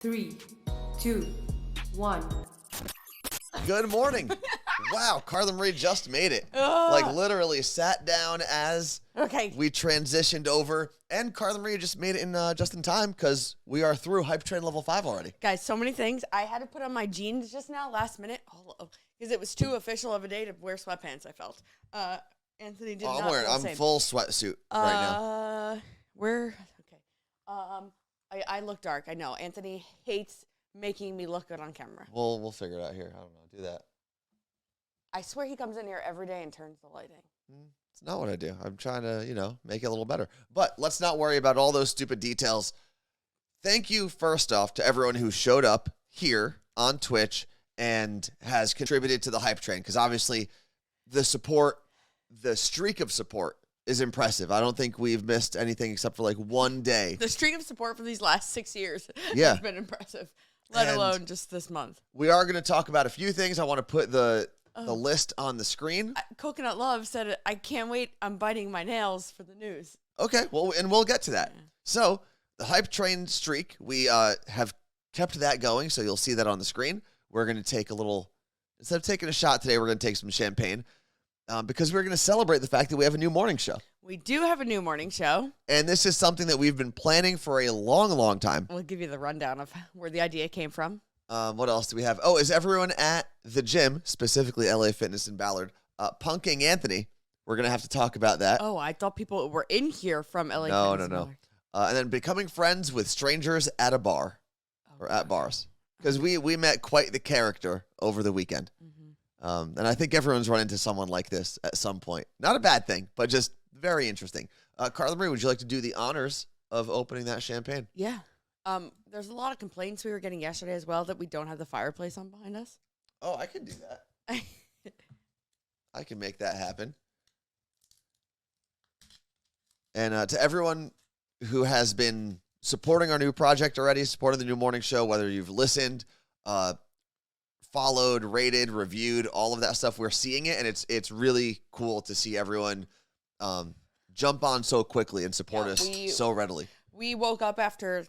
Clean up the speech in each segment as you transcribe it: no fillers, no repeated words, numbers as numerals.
3, 2, 1. Good morning. Wow, Carla Marie just made it. Like literally sat down as we transitioned over, and Carla Marie just made it in just in time because we are through Hype Train Level 5 already. Guys, so many things. I had to put on my jeans just now, last minute, because it was too official of a day to wear sweatpants, I felt. Anthony did not feel the I'm same. full sweatsuit right now. I look dark, I know. Anthony hates making me look good on camera. We'll figure it out here. I don't know. Do that. I swear he comes in here every day and turns the lighting. It's not what I do. I'm trying to, make it a little better. But let's not worry about all those stupid details. Thank you, first off, to everyone who showed up here on Twitch and has contributed to the Hype Train, because obviously the streak of support is impressive. I don't think we've missed anything except for like one day. The streak of support for these last 6 years has been impressive, let alone just this month. We are going to talk about a few things. I want to put the list on the screen. Coconut Love said, I can't wait. I'm biting my nails for the news. Okay, well, and we'll get to that. Yeah. So the Hype Train streak, we have kept that going, so you'll see that on the screen. We're going to take instead of taking a shot today, we're going to take some champagne because we're going to celebrate the fact that we have a new morning show. We do have a new morning show. And this is something that we've been planning for a long, long time. We'll give you the rundown of where the idea came from. What else do we have? Oh, is everyone at the gym, specifically LA Fitness in Ballard, punking Anthony? We're going to have to talk about that. Oh, I thought people were in here from LA Fitness. No. And then becoming friends with strangers at a bar or at bars. Because we met quite the character over the weekend. Mm-hmm. And I think everyone's run into someone like this at some point. Not a bad thing, but just very interesting. Carla Marie, would you like to do the honors of opening that champagne? Yeah. There's a lot of complaints we were getting yesterday as well that we don't have the fireplace on behind us. Oh, I can do that. I can make that happen. And to everyone who has been supporting our new project already, supporting the new morning show, whether you've listened, followed, rated, reviewed, all of that stuff, we're seeing it, and it's really cool to see everyone jump on so quickly and support us so readily. We woke up after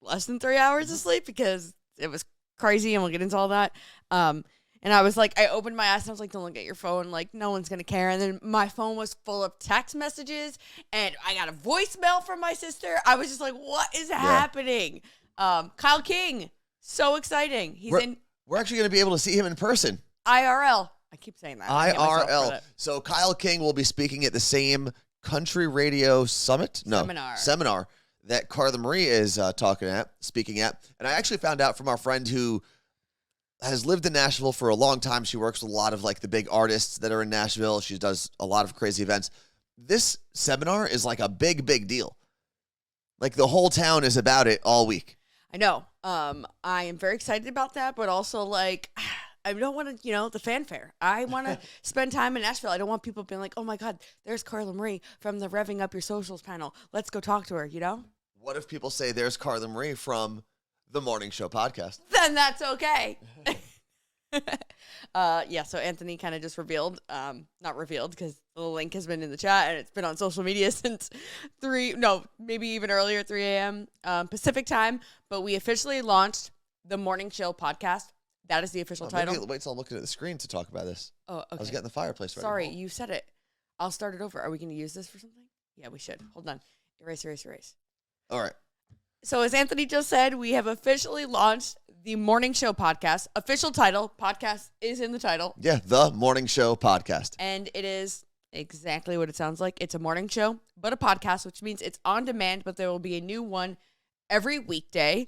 less than 3 hours of sleep because it was crazy, and we'll get into all that. And I was like, I opened my eyes and I was like, don't look at your phone. Like, no one's going to care. And then my phone was full of text messages and I got a voicemail from my sister. I was just like, what is happening? Kyle King, so exciting. We're actually going to be able to see him in person. IRL. I keep saying that. IRL. So Kyle King will be speaking at the same country radio seminar that Carla Marie is speaking at. And I actually found out from our friend who has lived in Nashville for a long time. She works with a lot of like the big artists that are in Nashville. She does a lot of crazy events. This seminar is like a big, big deal. Like the whole town is about it all week. I know. I am very excited about that, but also like, I don't want to, the fanfare. I want to spend time in Nashville. I don't want people being like, oh my God, there's Carla Marie from the Revving Up Your Socials panel. Let's go talk to her, What if people say there's Carla Marie from the Morning Show podcast? Then that's okay. So Anthony kind of just revealed, not revealed because the link has been in the chat and it's been on social media since maybe even earlier, 3 a.m. Pacific time. But we officially launched the Morning Show podcast. That is the official title. Wait till I'm looking at the screen to talk about this. Oh, okay. I was getting the fireplace ready. Sorry, you said it. I'll start it over. Are we going to use this for something? Yeah, we should. Hold on. Erase. All right. So as Anthony just said, we have officially launched the Morning Show podcast. Official title, podcast is in the title. Yeah, the Morning Show podcast. And it is exactly what it sounds like. It's a morning show, but a podcast, which means it's on demand, but there will be a new one every weekday,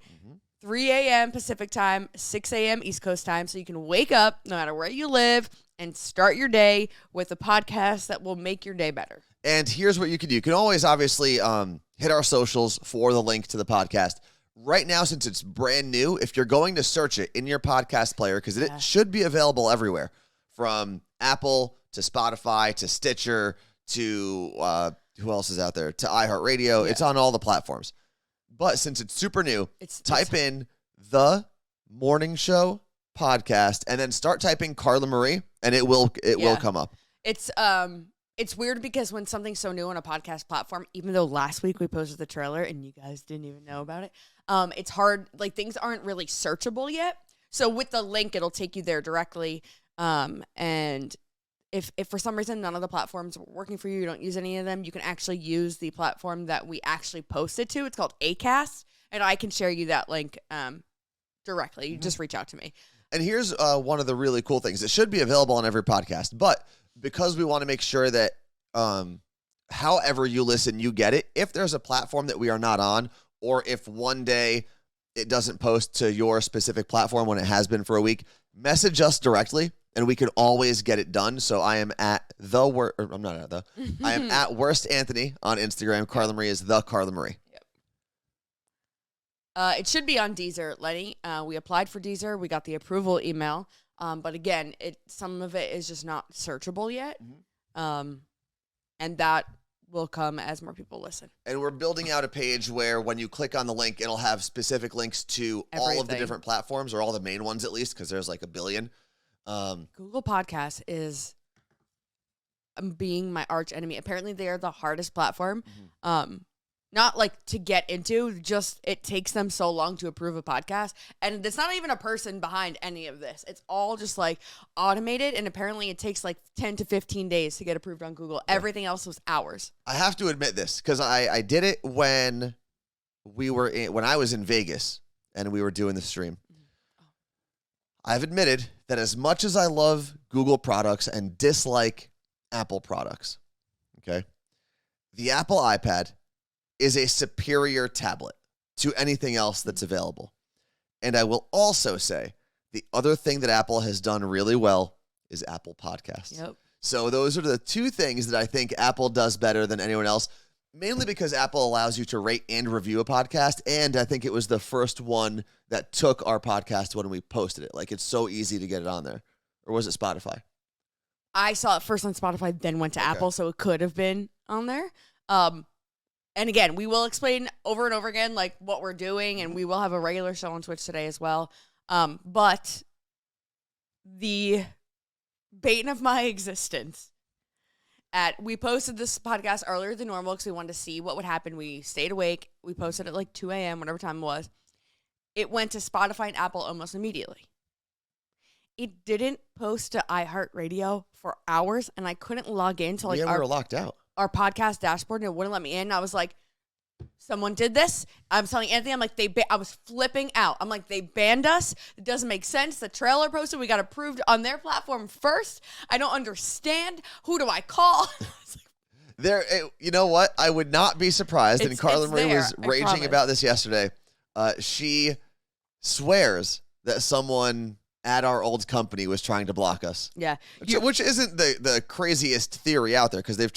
3 a.m. Pacific time, 6 a.m. East Coast time. So you can wake up no matter where you live and start your day with a podcast that will make your day better. And here's what you can do. You can always obviously hit our socials for the link to the podcast. Right now, since it's brand new, if you're going to search it in your podcast player, because it should be available everywhere, from Apple to Spotify to Stitcher to who else is out there, to iHeartRadio. It's on all the platforms. But since it's super new, type in the Morning Show podcast and then start typing Carla Marie, and it will come up. It's weird because when something's so new on a podcast platform, even though last week we posted the trailer and you guys didn't even know about it, It's hard, like things aren't really searchable yet. So with the link, it'll take you there directly. And if for some reason none of the platforms are working for you, you don't use any of them, you can actually use the platform that we actually posted to. It's called Acast, and I can share you that link directly. You just reach out to me. And here's one of the really cool things. It should be available on every podcast, but because we want to make sure that however you listen, you get it. If there's a platform that we are not on, or if one day it doesn't post to your specific platform when it has been for a week, message us directly, and we can always get it done. So I am at I am at Worst Anthony on Instagram. Carla Marie is the Carla Marie. It should be on Deezer, Lenny. We applied for Deezer. We got the approval email. But again, some of it is just not searchable yet. And that will come as more people listen. And we're building out a page where when you click on the link, it'll have specific links to all of the different platforms, or all the main ones at least, because there's like a billion. Google Podcast is being my arch enemy. Apparently, they are the hardest platform. Not like to get into, just it takes them so long to approve a podcast. And there's not even a person behind any of this. It's all just like automated. And apparently it takes like 10 to 15 days to get approved on Google. Yeah. Everything else was hours. I have to admit this because I did it when I was in Vegas and we were doing the stream. I've admitted that as much as I love Google products and dislike Apple products, okay, the Apple iPad is a superior tablet to anything else that's available. And I will also say the other thing that Apple has done really well is Apple Podcasts. Yep. So those are the two things that I think Apple does better than anyone else, mainly because Apple allows you to rate and review a podcast. And I think it was the first one that took our podcast when we posted it. Like, it's so easy to get it on there. Or was it Spotify? I saw it first on Spotify, then went to Apple, so it could have been on there. And again, we will explain over and over again, like, what we're doing, and we will have a regular show on Twitch today as well. But the bane of my existence, we posted this podcast earlier than normal because we wanted to see what would happen. We stayed awake. We posted at like 2 a.m., whatever time it was. It went to Spotify and Apple almost immediately. It didn't post to iHeartRadio for hours, and I couldn't log in to we were locked out. Our podcast dashboard, and it wouldn't let me in. I was like, someone did this. I was telling Anthony, I'm like, I was flipping out. I'm like, they banned us. It doesn't make sense. The trailer posted, we got approved on their platform first. I don't understand. Who do I call? You know what? I would not be surprised. And Carla Marie was raging about this yesterday. She swears that someone at our old company was trying to block us. Yeah. Which isn't the craziest theory out there, because they have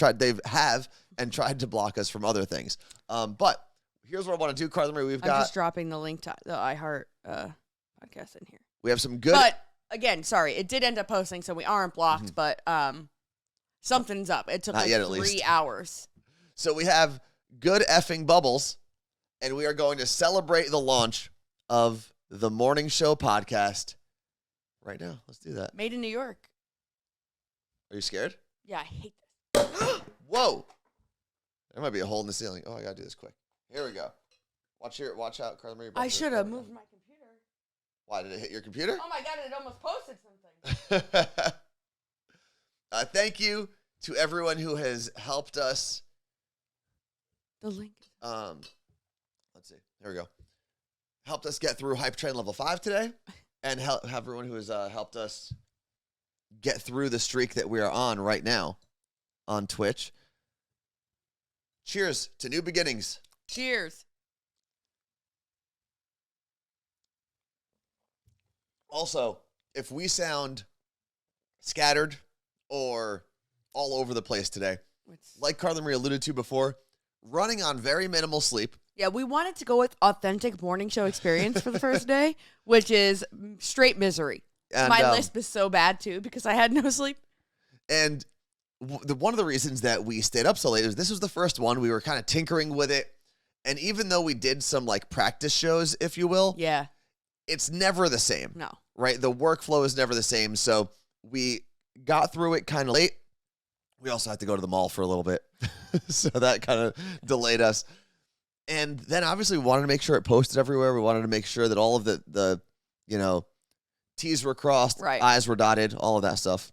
tried to block us from other things. But here's what I want to do, Carla Marie. I'm just dropping the link to the iHeart podcast in here. We have some good. But again, sorry, it did end up posting, so we aren't blocked, but something's up. It took Not like yet, at 3 least. hours. So we have good effing bubbles, and we are going to celebrate the launch of the Morning Show podcast right now. Let's do that. Made in New York. Are you scared? Yeah, I hate this. Whoa. There might be a hole in the ceiling. Oh, I got to do this quick. Here we go. Watch out, Carla Marie. I should have moved my computer. Why, did it hit your computer? Oh my God, it almost posted something. Thank you to everyone who has helped us. The link. Let's see. Here we go. Helped us get through Hype Train Level 5 today. And have everyone who has helped us get through the streak that we are on right now on Twitch. Cheers to new beginnings. Cheers. Also, if we sound scattered or all over the place today, like Carla Marie alluded to before, running on very minimal sleep. Yeah, we wanted to go with authentic morning show experience for the first day, which is straight misery. And, my lisp is so bad, too, because I had no sleep. And one of the reasons that we stayed up so late is this was the first one. We were kind of tinkering with it. And even though we did some, like, practice shows, if you will, yeah, it's never the same. No. Right? The workflow is never the same. So we got through it kind of late. We also had to go to the mall for a little bit. So that kind of delayed us. And then obviously we wanted to make sure it posted everywhere. We wanted to make sure that all of the T's were crossed, Right. I's were dotted, all of that stuff.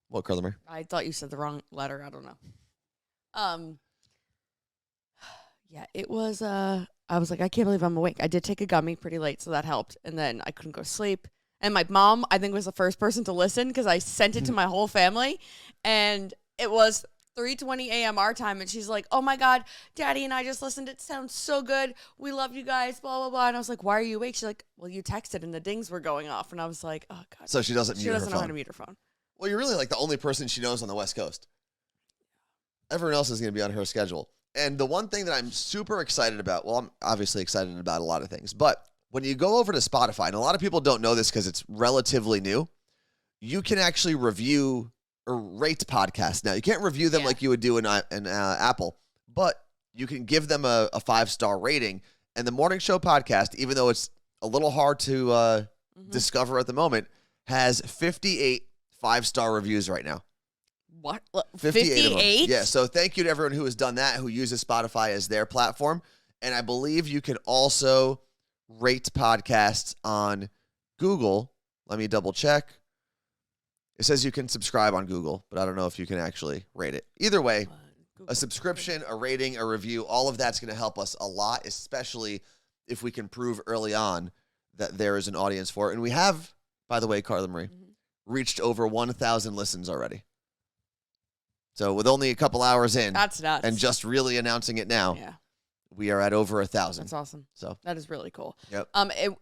What, Carla Marie? I thought you said the wrong letter. I don't know. Yeah, it was, I was like, I can't believe I'm awake. I did take a gummy pretty late, so that helped. And then I couldn't go to sleep. And my mom, I think, was the first person to listen because I sent it to my whole family. And it was 3:20 a.m. our time. And she's like, oh, my God, Daddy and I just listened. It sounds so good. We love you guys, blah, blah, blah. And I was like, why are you awake? She's like, well, you texted and the dings were going off. And I was like, oh, God. So she doesn't She mute her doesn't know how phone. to mute her phone. Well, you're really like the only person she knows on the West Coast. Everyone else is going to be on her schedule. And the one thing that I'm super excited about, well, I'm obviously excited about a lot of things, but when you go over to Spotify, and a lot of people don't know this because it's relatively new, you can actually review or rate podcasts now. You can't review them like you would do in Apple, but you can give them a 5-star rating. And the Morning Show podcast, even though it's a little hard to discover at the moment, has 58 5-star reviews right now. What? 58 of them. 58? Yeah, so thank you to everyone who has done that, who uses Spotify as their platform. And I believe you can also rate podcasts on Google. Let me double check. It says you can subscribe on Google, but I don't know if you can actually rate it. Either way, a subscription, a rating, a review, all of that's going to help us a lot, especially if we can prove early on that there is an audience for it. And we have, by the way, Carla Marie, reached over 1,000 listens already. So with only a couple hours in, that's nuts. And just really announcing it now, we are at over 1,000. That's awesome. So that is really cool. Yep.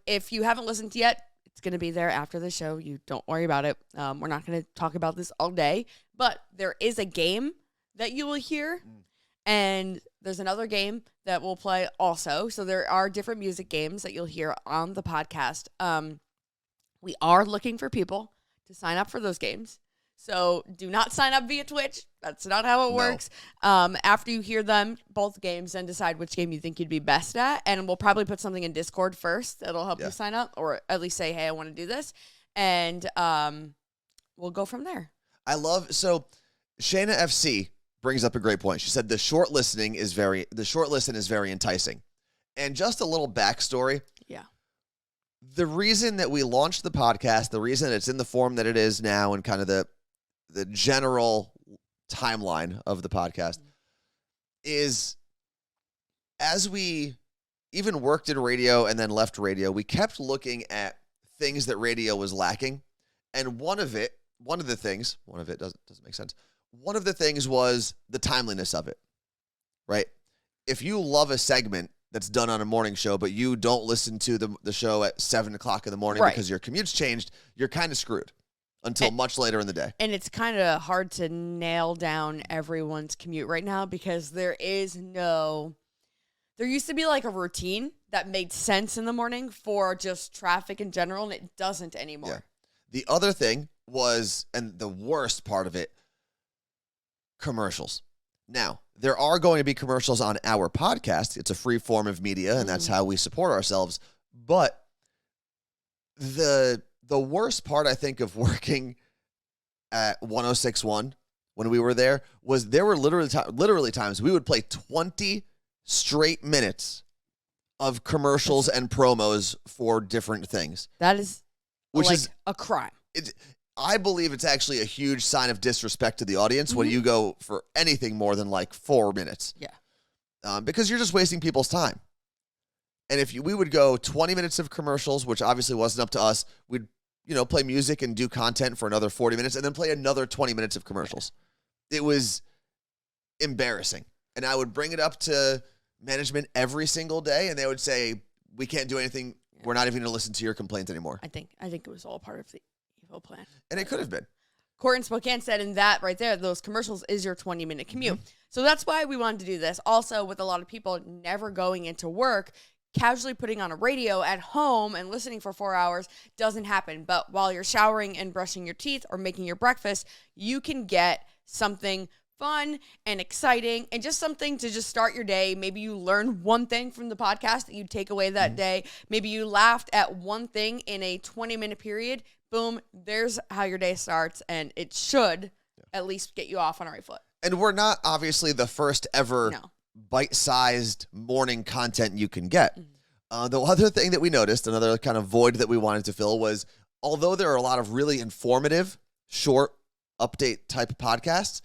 If you haven't listened yet, it's going to be there after the show. You don't worry about it. We're not going to talk about this all day, but there is a game that you will hear, and there's another game that we'll play also. So there are different music games that you'll hear on the podcast. We are looking for people to sign up for those games. So do not sign up via Twitch. That's not how it works. After you hear them, both games, then decide which game you think you'd be best at. And we'll probably put something in Discord first that'll help you sign up, or at least say, hey, I want to do this. And we'll go from there. So Shayna FC brings up a great point. She said the short listen is very enticing. And just a little backstory. Yeah. The reason that we launched the podcast, the reason it's in the form that it is now, and kind of the general timeline of the podcast is, as we even worked in radio and then left radio, we kept looking at things that radio was lacking. And one of the things doesn't make sense. One of the things was the timeliness of it, right? If you love a segment that's done on a morning show, but you don't listen to the show at 7 o'clock in the morning because your commute's changed, you're kind of screwed until much later in the day. And it's kind of hard to nail down everyone's commute right now because there used to be like a routine that made sense in the morning for just traffic in general, and it doesn't anymore. Yeah. The other thing was, and the worst part of it, commercials. Now, there are going to be commercials on our podcast. It's a free form of media, and that's how we support ourselves. But the worst part, I think, of working at 106.1 when we were there was there were literally times we would play 20 straight minutes of commercials and promos for different things. That is which is a crime. I believe it's actually a huge sign of disrespect to the audience when you go for anything more than like 4 minutes. Yeah. Because you're just wasting people's time. And if we would go 20 minutes of commercials, which obviously wasn't up to us, we'd play music and do content for another 40 minutes and then play another 20 minutes of commercials. It was embarrassing. And I would bring it up to management every single day, and they would say, we can't do anything. We're not even going to listen to your complaints anymore. I think it was all part of the evil plan. And it could have been. Court in Spokane said in that right there, those commercials is your 20-minute commute. So that's why we wanted to do this. Also, with a lot of people never going into work, casually putting on a radio at home and listening for 4 hours doesn't happen. But while you're showering and brushing your teeth or making your breakfast, you can get something fun and exciting and just something to just start your day. Maybe you learn one thing from the podcast that you take away that day. Maybe you laughed at one thing in a 20-minute period. Boom, there's how your day starts, and it should at least get you off on the right foot. And we're not obviously the first ever bite-sized morning content you can get. The other thing that we noticed, another kind of void that we wanted to fill was, although there are a lot of really informative, short update type podcasts,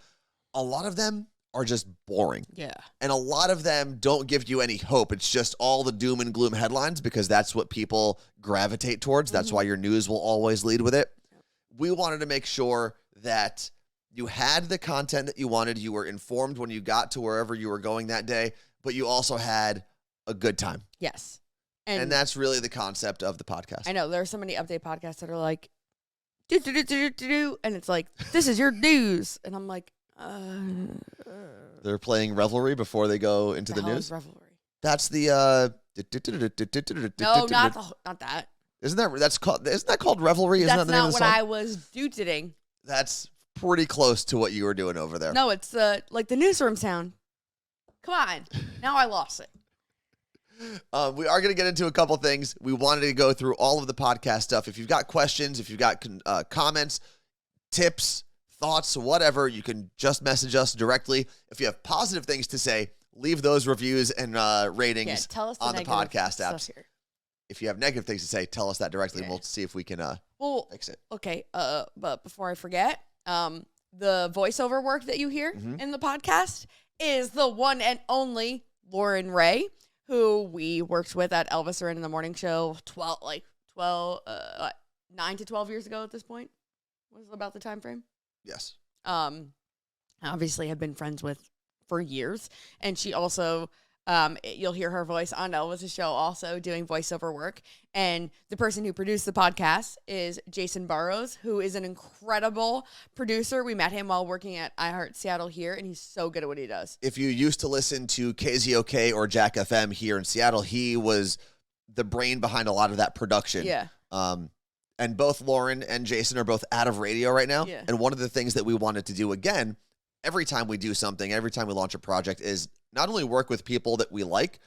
a lot of them are just boring. Yeah. And a lot of them don't give you any hope. It's just all the doom and gloom headlines because that's what people gravitate towards. That's why your news will always lead with it. We wanted to make sure that you had the content that you wanted. You were informed when you got to wherever you were going that day, but you also had a good time. Yes. And that's really the concept of the podcast. I know there are so many update podcasts that are like, do, do, do, do, do, do, and it's like, this is your news. And I'm like, They're playing Revelry before they go into the hell news. is Revelry? That's the No, not that. Isn't that called Revelry? Isn't That's that the name not of the what song? I was doing. That's pretty close to what you were doing over there. No, it's like the newsroom sound. Come on, now I lost it. We are going to get into a couple things. We wanted to go through all of the podcast stuff. If you've got questions, if you've got comments, tips, thoughts, whatever, you can just message us directly. If you have positive things to say, leave those reviews and ratings Tell us on the podcast stuff apps. here. If you have negative things to say, tell us that directly, and we'll see if we can fix it. Okay. But before I forget, the voiceover work that you hear in the podcast is the one and only Lauren Ray, who we worked with at Elvis Duran in the Morning Show 9 to 12 years ago at this point. Was about the time frame. Yes. Obviously have been friends with for years. And she also, you'll hear her voice on Elvis' show also doing voiceover work. And the person who produced the podcast is Jason Burrows, who is an incredible producer. We met him while working at iHeart Seattle here, and he's so good at what he does. If you used to listen to KZOK or Jack FM here in Seattle, he was the brain behind a lot of that production. Yeah. And both Lauren and Jason are both out of radio right now. Yeah. And one of the things that we wanted to do again, every time we do something, every time we launch a project, is not only work with people that we like,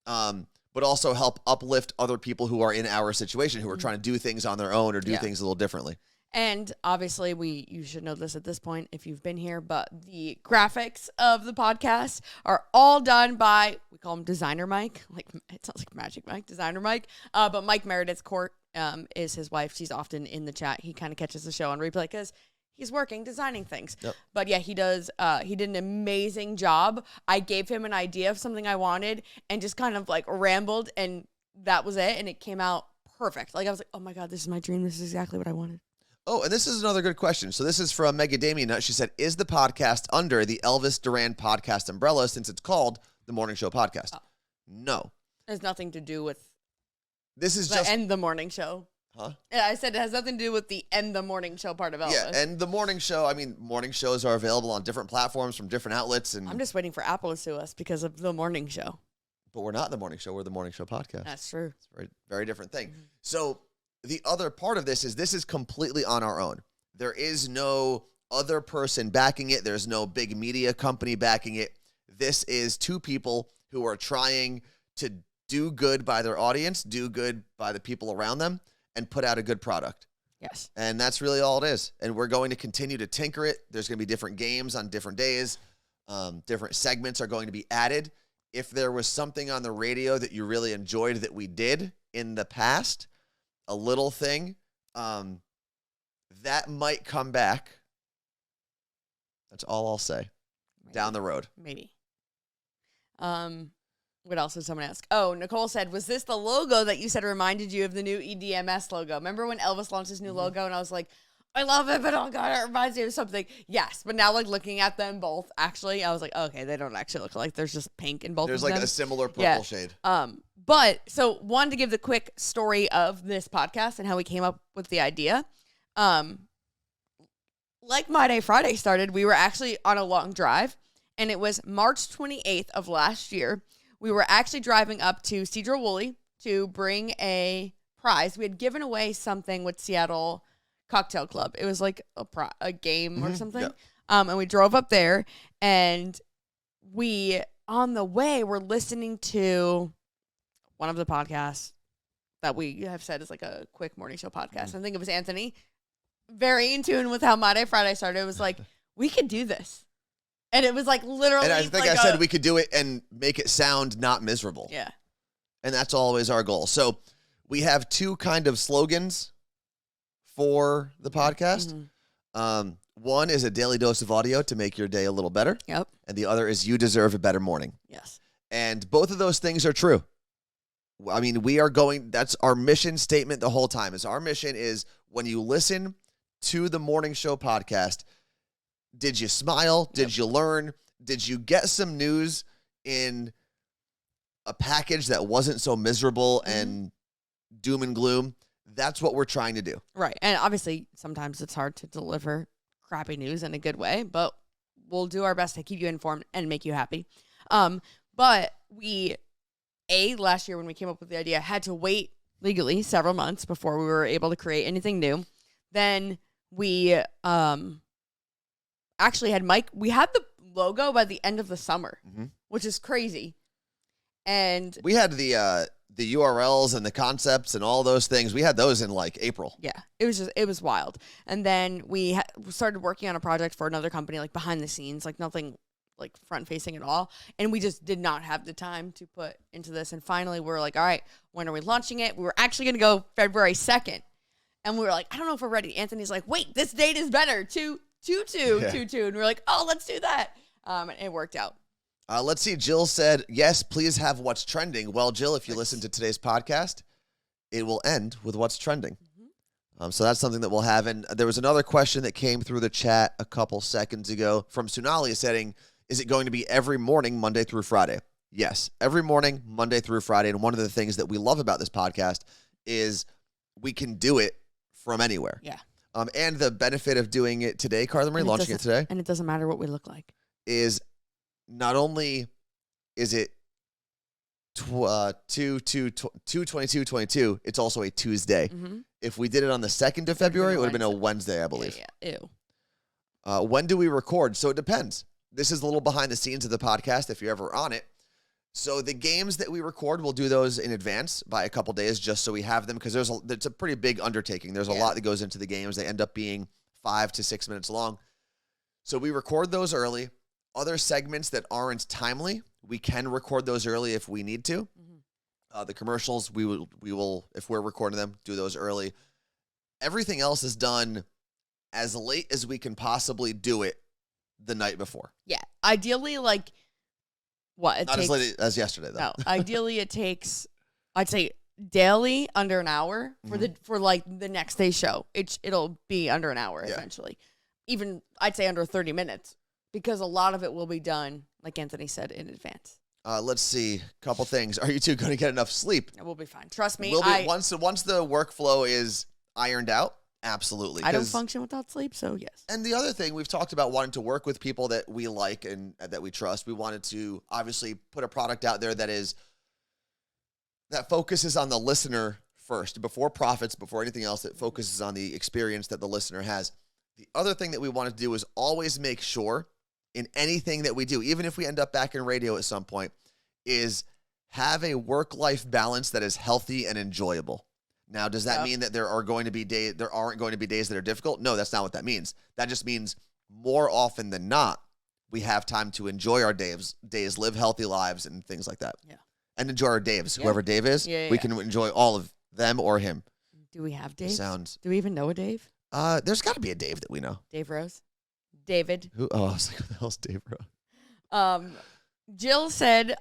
but also help uplift other people who are in our situation, who are trying to do things on their own or do things a little differently. And obviously, you should know this at this point if you've been here, but the graphics of the podcast are all done by, we call him Designer Mike. Like, it sounds like Magic Mike, Designer Mike. But Mike Meredith's Court is his wife. She's often in the chat. He kind of catches the show on replay because he's working, designing things. Yep. But yeah, he does. He did an amazing job. I gave him an idea of something I wanted and just kind of like rambled, and that was it. And it came out perfect. Like, I was like, oh my God, this is my dream. This is exactly what I wanted. Oh, and this is another good question. So this is from Mega Damien. She said, is the podcast under the Elvis Duran podcast umbrella since it's called the Morning Show Podcast? Oh. No. It has nothing to do with this is the End the Morning Show. Huh? Yeah, I said it has nothing to do with the End the Morning Show part of Elvis. Yeah, and the morning show, I mean, morning shows are available on different platforms from different outlets. And I'm just waiting for Apple to sue us because of the morning show. But we're not the morning show. We're the Morning Show Podcast. That's true. It's a very, very different thing. Mm-hmm. So the other part of this is completely on our own. There is no other person backing it. There's no big media company backing it. This is two people who are trying to do good by their audience, do good by the people around them, and put out a good product. Yes. And that's really all it is. And we're going to continue to tinker it. There's going to be different games on different days. Different segments are going to be added. If there was something on the radio that you really enjoyed that we did in the past, a little thing, that might come back. That's all I'll say. Maybe. Down the road. Maybe. What else did someone ask? Oh, Nicole said, was this the logo that you said reminded you of the new EDMS logo? Remember when Elvis launched his new logo and I was like, I love it, but oh God, it reminds me of something. Yes, but now like looking at them both, actually, I was like, okay, they don't actually look like there's just pink in both of them. There's like a similar purple shade. But so wanted to give the quick story of this podcast and how we came up with the idea. Like My Day Friday started, we were actually on a long drive, and it was March 28th of last year. We were actually driving up to Cedro Woolley to bring a prize. We had given away something with Seattle Cocktail Club. It was like a game or something. Yeah. And we drove up there, and we, on the way, were listening to one of the podcasts that we have said is like a quick morning show podcast. I think it was Anthony. Very in tune with how My Day Friday started. It was like, we could do this. And it was like literally. And I think like I said we could do it and make it sound not miserable. Yeah. And that's always our goal. So we have two kind of slogans for the podcast. One is a daily dose of audio to make your day a little better. Yep. And the other is you deserve a better morning. Yes. And both of those things are true. I mean, that's our mission statement the whole time. Our mission is when you listen to the morning show podcast, did you smile? Did you learn? Did you get some news in a package that wasn't so miserable and doom and gloom? That's what we're trying to do. Right. And obviously, sometimes it's hard to deliver crappy news in a good way, but we'll do our best to keep you informed and make you happy. But last year when we came up with the idea, had to wait legally several months before we were able to create anything new. Then we actually had we had the logo by the end of the summer, which is crazy. And we had the URLs and the concepts and all those things. We had those in like April. Yeah, it was wild. And then we started working on a project for another company, like behind the scenes, like nothing like front facing at all. And we just did not have the time to put into this. And finally we were like, all right, when are we launching it? We were actually going to go February 2nd. And we were like, I don't know if we're ready. Anthony's like, wait, this date is better. 2/2/2/2. And we were like, oh, let's do that. And it worked out. Let's see. Jill said, yes, please have what's trending. Well, Jill, if you listen to today's podcast, it will end with what's trending. So that's something that we'll have. And there was another question that came through the chat a couple seconds ago from Sunali saying, is it going to be every morning, Monday through Friday? Yes, every morning, Monday through Friday. And one of the things that we love about this podcast is we can do it from anywhere. Yeah. And the benefit of doing it today, Carla Marie, launching it today. And it doesn't matter what we look like. Is not only is it 2/22/22, it's also a Tuesday. If we did it on the 2nd of February, it would have been a Wednesday, I believe. Yeah. Ew. When do we record? So it depends. This is a little behind the scenes of the podcast if you're ever on it. So the games that we record, we'll do those in advance by a couple days just so we have them because it's a pretty big undertaking. There's a lot that goes into the games. They end up being 5 to 6 minutes long. So we record those early. Other segments that aren't timely, we can record those early if we need to. The commercials, we will, if we're recording them, do those early. Everything else is done as late as we can possibly do it the night before. Yeah. Ideally, like, what? Not as late as yesterday, though. No. Ideally, it takes, I'd say, daily under an hour for the next day's show. It'll be under an hour eventually. Even, I'd say, under 30 minutes. Because a lot of it will be done, like Anthony said, in advance. Let's see. A couple things. Are you two going to get enough sleep? We'll be fine. Trust me. Once the workflow is ironed out, absolutely. I don't function without sleep, so yes. And the other thing, we've talked about wanting to work with people that we like and that we trust. We wanted to obviously put a product out there that focuses on the listener first. Before profits, before anything else, it focuses on the experience that the listener has. The other thing that we wanted to do is always make sure in anything that we do, even if we end up back in radio at some point, is have a work-life balance that is healthy and enjoyable. Now, does that mean that there aren't going to be days that are difficult? No, that's not what that means. That just means more often than not, we have time to enjoy our days, live healthy lives, and things like that. Yeah. And enjoy our Daves. Whoever Dave is, we can enjoy all of them or him. Do we have Dave? Do we even know a Dave? There's got to be a Dave that we know. Dave Rose? David? Who? Oh, I was like, who the hell's Dave Rose? Jill said,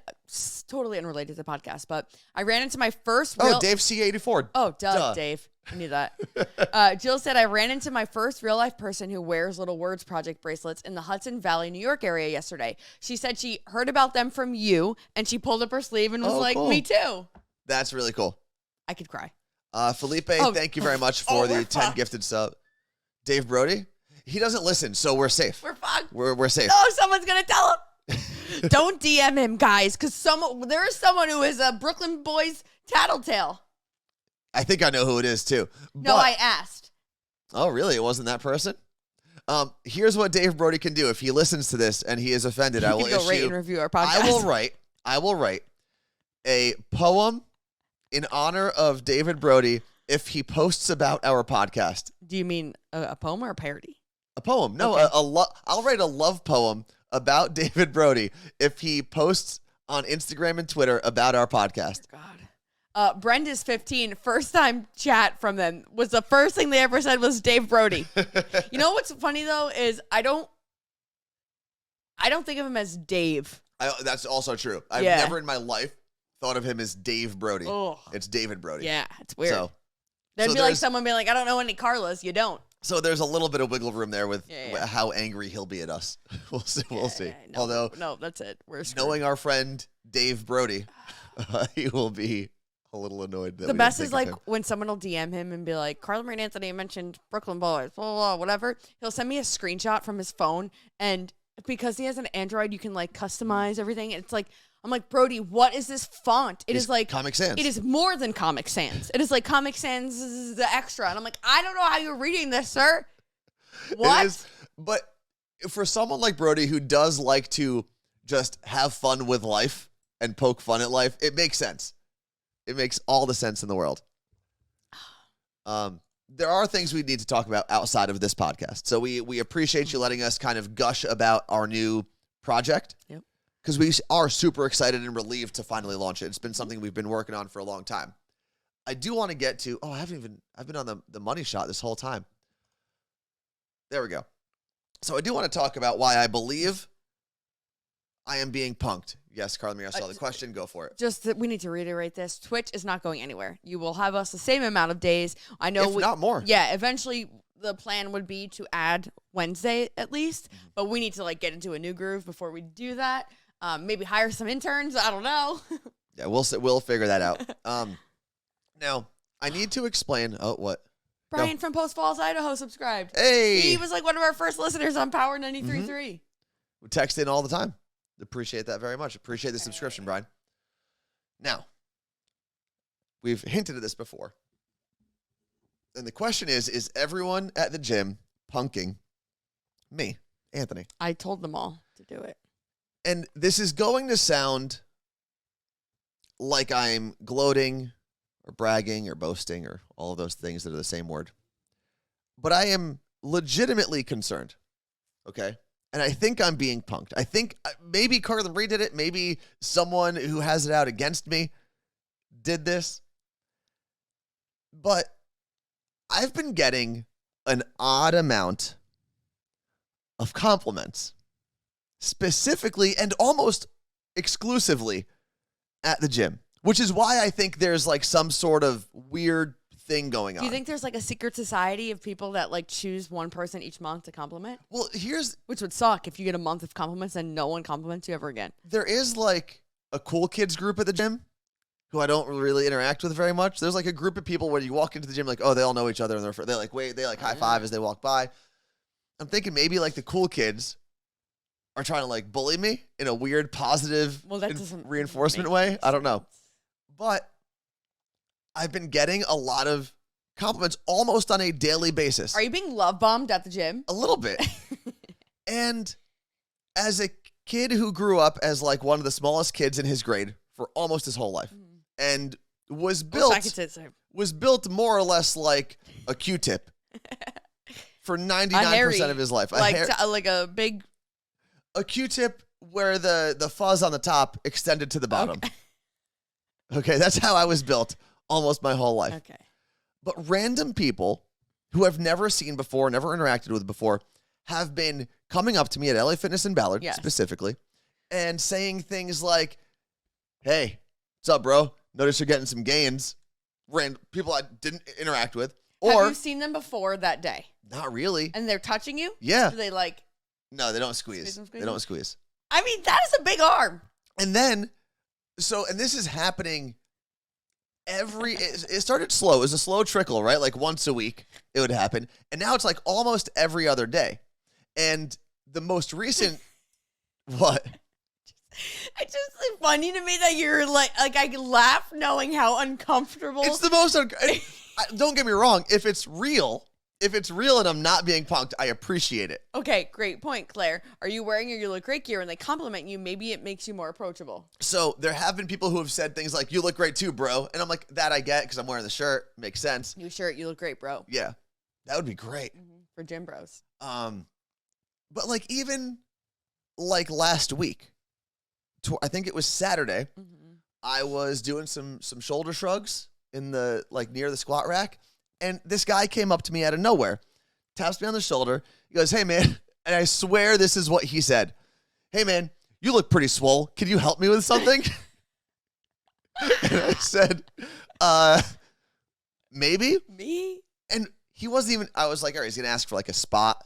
totally unrelated to the podcast, but I ran into my first Dave C84. Oh, duh, Dave. I knew that. Jill said, I ran into my first real-life person who wears Little Words Project bracelets in the Hudson Valley, New York area yesterday. She said she heard about them from you, and she pulled up her sleeve and was like, cool. Me too. That's really cool. I could cry. Felipe, thank you very much for the 10 gifted sub. Dave Brody? He doesn't listen, so we're safe. We're fucked. We're safe. No, someone's going to tell him. Don't DM him, guys, because there is someone who is a Brooklyn Boys tattletale. I think I know who it is, too. No, I asked. Oh, really? It wasn't that person? Here's what Dave Brody can do. If he listens to this and he is offended, I will go rate and review our podcast. I will write a poem in honor of David Brody if he posts about our podcast. Do you mean a poem or a parody? A poem. No, okay. I'll write a love poem about David Brody if he posts on Instagram and Twitter about our podcast. God. Brenda's 15, first time chat from them was the first thing they ever said was Dave Brody. You know what's funny though is I don't think of him as Dave. That's also true. I've never in my life thought of him as Dave Brody. Oh. It's David Brody. Yeah, it's weird. So That'd be like someone being like, I don't know any Carlas. You don't. So there's a little bit of wiggle room there with how angry he'll be at us. We'll see. We'll see. No, Although, that's it. We're screwed. knowing our friend Dave Brody, he will be a little annoyed. The best is like when someone will DM him and be like, Carla Marie Anthony mentioned Brooklyn Boys, blah, blah, blah, whatever. He'll send me a screenshot from his phone. And because he has an Android, you can like customize everything. It's like, I'm like, Brody, what is this font? It is like Comic Sans. It is more than Comic Sans. It is like Comic Sans is the extra. And I'm like, I don't know how you're reading this, sir. What? But for someone like Brody who does like to just have fun with life and poke fun at life, it makes sense. It makes all the sense in the world. There are things we need to talk about outside of this podcast. So we appreciate you letting us kind of gush about our new project. Yep. Because we are super excited and relieved to finally launch it. It's been something we've been working on for a long time. I do want to get to, I've been on the money shot this whole time. There we go. So I do want to talk about why I believe I am being punked. Yes, Carla Marie, I saw the question. Go for it. Just that we need to reiterate this. Twitch is not going anywhere. You will have us the same amount of days. I know. If not more. Yeah, eventually the plan would be to add Wednesday at least, but we need to like get into a new groove before we do that. Maybe hire some interns. I don't know. Yeah, we'll figure that out. Now, I need to explain. Oh, what? Brian from Post Falls, Idaho subscribed. Hey! He was like one of our first listeners on Power 93.3. We text in all the time. Appreciate that very much. Appreciate the subscription, Brian. Now, we've hinted at this before. And the question is everyone at the gym punking me, Anthony? I told them all to do it. And this is going to sound like I'm gloating or bragging or boasting or all of those things that are the same word. But I am legitimately concerned, okay? And I think I'm being punked. I think maybe Carla Marie did it. Maybe someone who has it out against me did this. But I've been getting an odd amount of compliments, specifically and almost exclusively at the gym, which is why I think there's like some sort of weird thing going on. Do you think there's like a secret society of people that like choose one person each month to compliment? Well, which would suck if you get a month of compliments and no one compliments you ever again. There is like a cool kids group at the gym who I don't really interact with very much. There's like a group of people where you walk into the gym like, oh, they all know each other and they like wait, they like high five as they walk by. I'm thinking maybe like the cool kids are trying to like bully me in a weird positive reinforcement way. I don't know. But I've been getting a lot of compliments almost on a daily basis. Are you being love bombed at the gym? A little bit. And as a kid who grew up as like one of the smallest kids in his grade for almost his whole life and was built more or less like a Q-tip for 99% of his life. Like a big... A Q-tip where the fuzz on the top extended to the bottom. Okay, that's how I was built almost my whole life. Okay. But random people who I've never seen before, never interacted with before, have been coming up to me at LA Fitness in Ballard specifically and saying things like, hey, what's up, bro? Notice you're getting some gains. Random people I didn't interact with. Or have you seen them before that day? Not really. And they're touching you? Yeah. Do they like... No, they don't squeeze. They don't squeeze. I mean, that is a big arm. And then... and this is happening it started slow. It was a slow trickle, right? Like once a week it would happen. And now it's like almost every other day. And the most recent, what? It's just like funny to me that you're like I laugh knowing how uncomfortable. It's the most, don't get me wrong. If it's real and I'm not being punked, I appreciate it. Okay, great point, Claire. Are you wearing your You Look Great gear and they compliment you? Maybe it makes you more approachable. So there have been people who have said things like, you look great too, bro. And I'm like, that I get because I'm wearing the shirt. Makes sense. New shirt, you look great, bro. Yeah, that would be great. For gym bros. But like even like last week, I think it was Saturday, I was doing some shoulder shrugs in the, like, near the squat rack. And this guy came up to me out of nowhere, taps me on the shoulder. He goes, "Hey, man." And I swear this is what he said. "Hey, man, you look pretty swole. Can you help me with something?" And I said, maybe. Me? And he wasn't even, I was like, all right, he's going to ask for like a spot,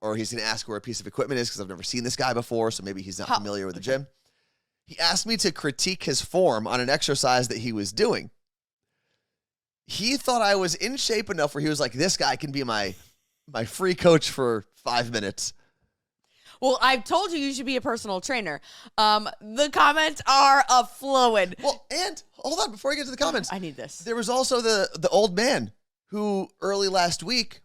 or he's going to ask where a piece of equipment is because I've never seen this guy before, so maybe he's not familiar with the gym. He asked me to critique his form on an exercise that he was doing. He thought I was in shape enough where he was like, this guy can be my free coach for 5 minutes. Well, I've told you should be a personal trainer. The comments are flowing. Well, and hold on, before I get to the comments. I need this. There was also the old man who early last week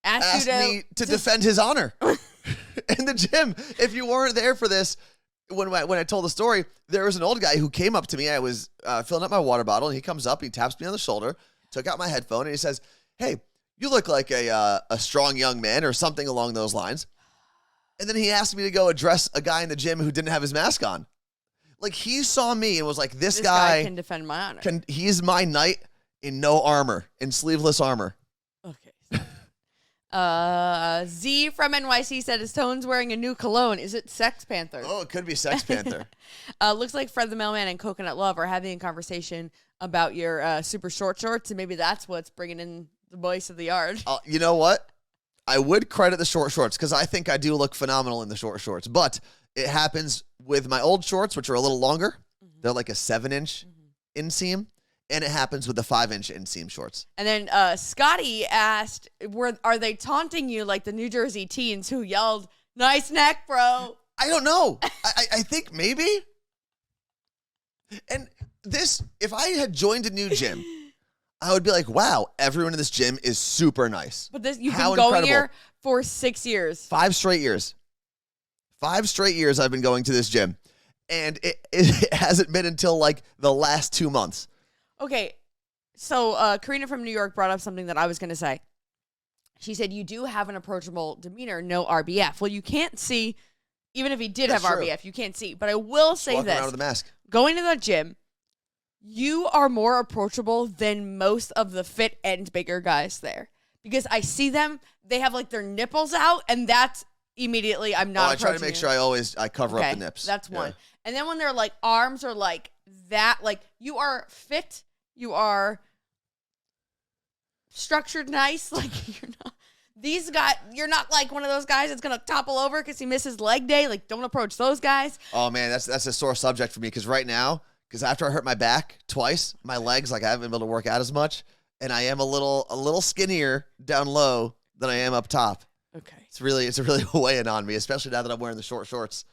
asked me to defend his honor in the gym. If you weren't there for this, when I told the story, there was an old guy who came up to me. I was filling up my water bottle, and he comes up, he taps me on the shoulder, took out my headphone, and he says, "Hey, you look like a strong young man," or something along those lines. And then he asked me to go address a guy in the gym who didn't have his mask on. Like, he saw me and was like, this guy can defend my honor. He's my knight in no armor, in sleeveless armor. Okay. Z from NYC said, "His Tone's wearing a new cologne. Is it Sex Panther?" Oh, it could be Sex Panther. Looks like Fred the Mailman and Coconut Love are having a conversation about your super short shorts, and maybe that's what's bringing in the boys of the yard. You know what? I would credit the short shorts because I think I do look phenomenal in the short shorts. But it happens with my old shorts, which are a little longer. They're like a 7-inch inseam. And it happens with the 5-inch inseam shorts. And then Scotty asked, are they taunting you like the New Jersey teens who yelled, "Nice neck, bro"? I don't know. I think maybe. And this, if I had joined a new gym, I would be like, wow, everyone in this gym is super nice. But you've How been going incredible. here for 6 years. 5 straight years. 5 straight years I've been going to this gym. And it hasn't been until like the last 2 months. Okay, so Karina from New York brought up something that I was going to say. She said, you do have an approachable demeanor, no RBF. Well, you can't see, even if he did That's have true. RBF, you can't see. But I will say Walking this. around with a mask. Going to the gym, you are more approachable than most of the fit and bigger guys there. Because I see them, they have like their nipples out, and that's immediately, I'm not I try to make you. sure I cover up the nips. That's one. Yeah. And then when their like arms are like that, like you are fit, you are structured nice, like you're not. These guys, you're not like one of those guys that's gonna topple over because he misses leg day. Like, don't approach those guys. Oh man, that's a sore subject for me because right now, after I hurt my back twice, my legs, like I haven't been able to work out as much, and I am a little skinnier down low than I am up top. Okay. It's really weighing on me, especially now that I'm wearing the short shorts.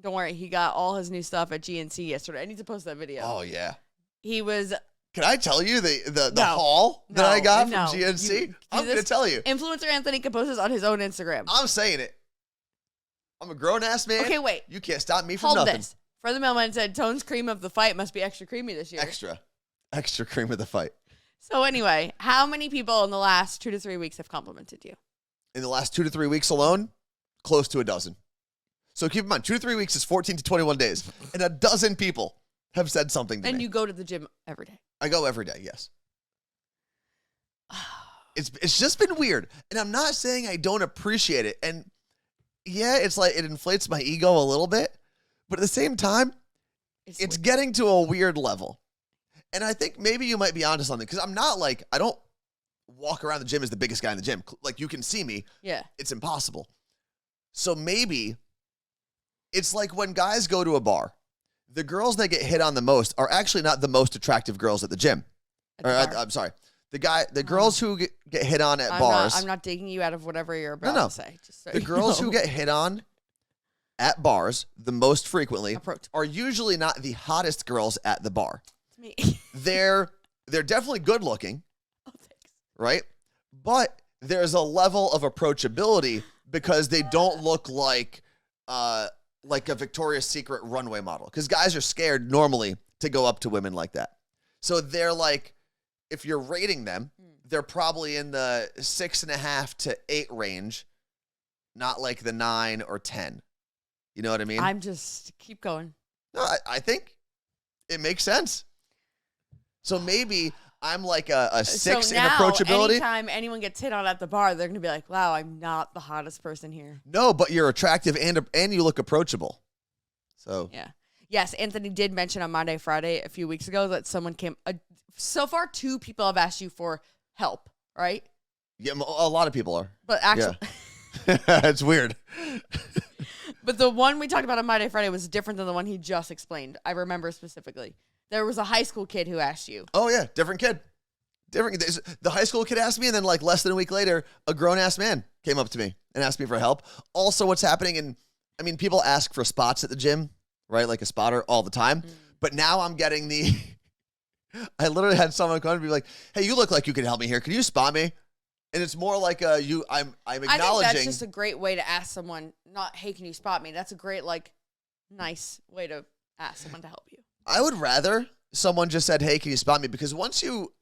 Don't worry, he got all his new stuff at GNC yesterday. I need to post that video. Oh yeah. He was. Can I tell you the No. haul that I got No. from GNC? I'm this- going to tell you. Influencer Anthony can post this on his own Instagram. I'm saying it. I'm a grown-ass man. Okay, wait. You can't stop me from Hold nothing. this. For the mailman said, Tone's cream of the fight must be extra creamy this year. Extra cream of the fight. So anyway, how many people in the last 2 to 3 weeks have complimented you? In the last 2 to 3 weeks alone, close to a dozen. So keep in mind, 2 to 3 weeks is 14 to 21 days, and a dozen people have said something to me. And you go to the gym every day. I go every day, yes. It's just been weird, and I'm not saying I don't appreciate it. And yeah, it's like it inflates my ego a little bit, but at the same time, it's getting to a weird level. And I think maybe you might be onto something because I'm not like, I don't walk around the gym as the biggest guy in the gym. Like, you can see me. Yeah. It's impossible. So maybe it's like when guys go to a bar, the girls that get hit on the most are actually not the most attractive girls at the gym. I'm sorry. The girls who get hit on at bars. I'm not digging you out of whatever you're about to say. Just so the girls who get hit on at bars the most frequently are usually not the hottest girls at the bar. It's me. They're definitely good looking. Oh, thanks. Right? But there's a level of approachability because they don't look like a Victoria's Secret runway model. Because guys are scared normally to go up to women like that. So they're like, if you're rating them, they're probably in the 6.5 to 8 range, not like the 9 or 10. You know what I mean? I'm just keep going. No, I think it makes sense. So maybe I'm like a 6 so in now, approachability. Anytime anyone gets hit on at the bar, they're gonna be like, "Wow, I'm not the hottest person here." No, but you're attractive and you look approachable. So Yeah. Yes, Anthony did mention on Monday, Friday a few weeks ago that someone came. So far, 2 people have asked you for help, right? yeah, a lot of people are. But actually, It's weird. but the one we talked about on Monday, Friday was different than the one he just explained. I remember specifically. There was a high school kid who asked you. Oh yeah, different kid. The high school kid asked me, and then like less than a week later, a grown-ass man came up to me and asked me for help. Also, what's happening, and I mean, people ask for spots at the gym, right? Like a spotter all the time. But now I'm getting I literally had someone come and be like, "Hey, you look like you can help me here. Can you spot me?" And it's more like I'm acknowledging. I think that's just a great way to ask someone, not, "Hey, can you spot me?" That's a great, like, nice way to ask someone to help you. I would rather someone just said, "Hey, can you spot me?" Because once you